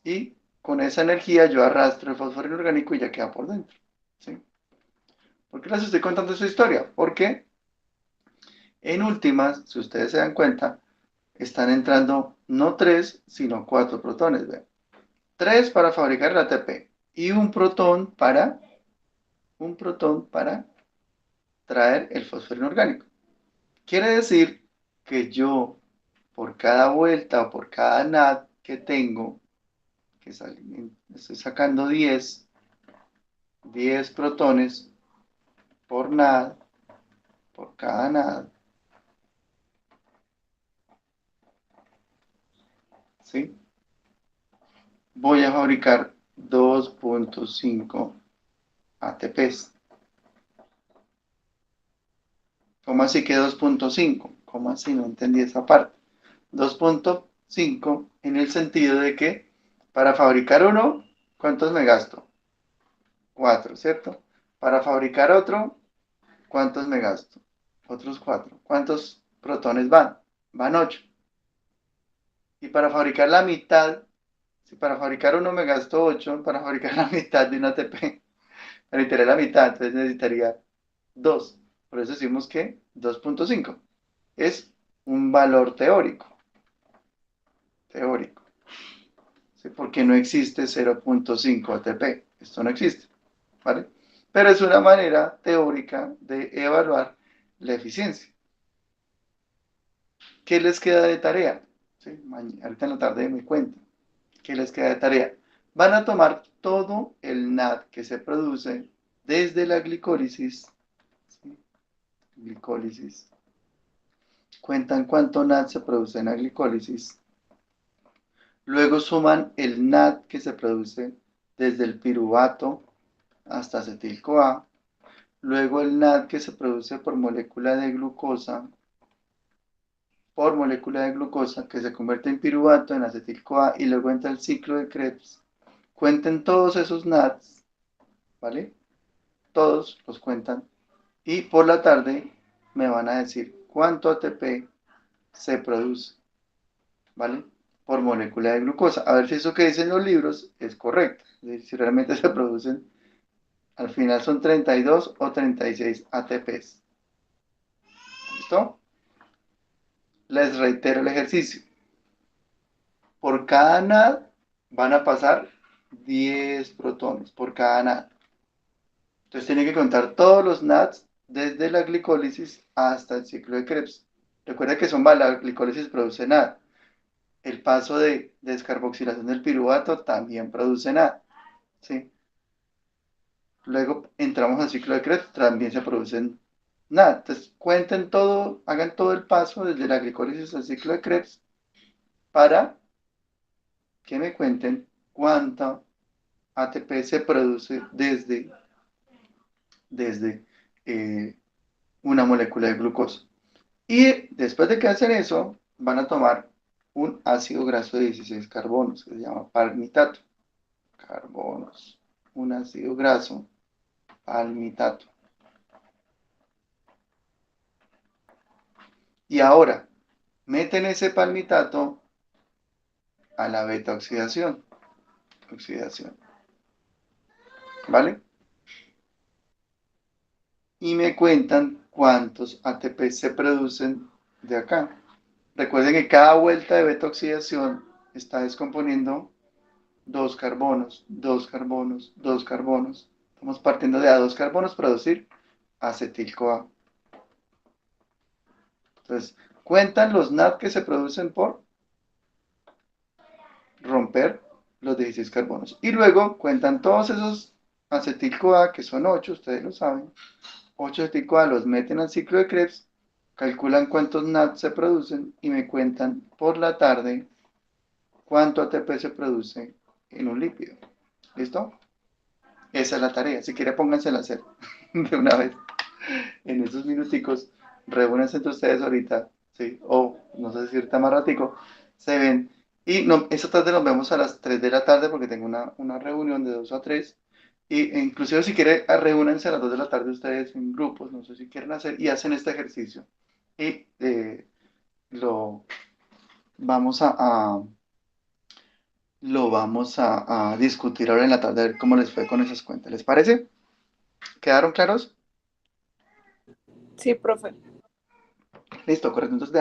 y con esa energía yo arrastro el fósforo inorgánico y ya queda por dentro, ¿sí? ¿Por qué les estoy contando esta historia? Porque en últimas, si ustedes se dan cuenta, están entrando no 3, sino 4 protones. Vean. 3 para fabricar el ATP y un protón para traer el fósforo inorgánico. Quiere decir que yo, por cada vuelta o por cada NAD que tengo, estoy sacando 10 protones por NAD, por cada NAD, ¿sí? Voy a fabricar 2.5 ATPs. ¿Cómo así que 2.5? ¿Cómo así? No entendí esa parte. 2.5 en el sentido de que para fabricar uno, ¿cuántos me gasto? 4, ¿cierto? Para fabricar otro, ¿cuántos me gasto? Otros 4. ¿Cuántos protones van? Van 8. Y para fabricar la mitad, si para fabricar uno me gasto 8, para fabricar la mitad de un ATP, necesitaría la mitad, entonces necesitaría 2. Por eso decimos que 2.5 es un valor teórico. Teórico. ¿Sí? Porque no existe 0.5 ATP. Esto no existe. ¿Vale? Pero es una manera teórica de evaluar la eficiencia. ¿Qué les queda de tarea? ¿Sí? Ahorita en la tarde me cuentan. ¿Qué les queda de tarea? Van a tomar todo el NAD que se produce desde la glicólisis. ¿Sí? Glicólisis. Cuentan cuánto NAD se produce en la glicólisis. Luego suman el NAD que se produce desde el piruvato hasta acetil-CoA. Luego el NAD que se produce por molécula de glucosa que se convierte en piruvato, en acetil-CoA y luego entra el ciclo de Krebs. Cuenten todos esos NADs, ¿vale? Todos los cuentan. Y por la tarde me van a decir cuánto ATP se produce, ¿vale? Por molécula de glucosa. A ver si eso que dicen los libros es correcto. Es decir, si realmente se producen, al final son 32 o 36 ATPs. ¿Listo? Les reitero el ejercicio. Por cada NAD van a pasar 10 protones, por cada NAD. Entonces tiene que contar todos los NADs desde la glicólisis hasta el ciclo de Krebs. Recuerda que la glicólisis produce NAD. El paso de descarboxilación del piruvato también produce NAD. ¿Sí? Luego entramos al ciclo de Krebs, también se producen NAD. Entonces cuenten todo, hagan todo el paso desde la glicólisis al ciclo de Krebs para que me cuenten cuánta ATP se produce desde una molécula de glucosa. Y después de que hacen eso, van a tomar un ácido graso de 16 carbonos, que se llama palmitato. Carbonos, un ácido graso, palmitato. Y ahora, meten ese palmitato a la beta oxidación. ¿Vale? Y me cuentan cuántos ATP se producen de acá. Recuerden que cada vuelta de beta oxidación está descomponiendo dos carbonos, dos carbonos, dos carbonos. Estamos partiendo de a dos carbonos producir acetil-CoA. Entonces, cuentan los NAD que se producen por romper los 16 carbonos. Y luego cuentan todos esos acetil-CoA, que son 8, ustedes lo saben. 8 acetil-CoA los meten al ciclo de Krebs, calculan cuántos NAD se producen y me cuentan por la tarde cuánto ATP se produce en un lípido. ¿Listo? Esa es la tarea. Si quiere, póngansela a hacer de una vez. En esos minuticos, reúnanse entre ustedes ahorita, ¿sí? O no sé si ahorita más ratico, se ven. Y no, esta tarde nos vemos a las 3 de la tarde porque tengo una reunión de 2 a 3. Y inclusive si quiere, reúnanse a las 2 de la tarde ustedes en grupos, no sé si quieren hacer, y hacen este ejercicio. Y lo vamos a discutir ahora en la tarde a ver cómo les fue con esas cuentas. ¿Les parece? ¿Quedaron claros? Sí, profe. Listo, correcto. Entonces dejamos.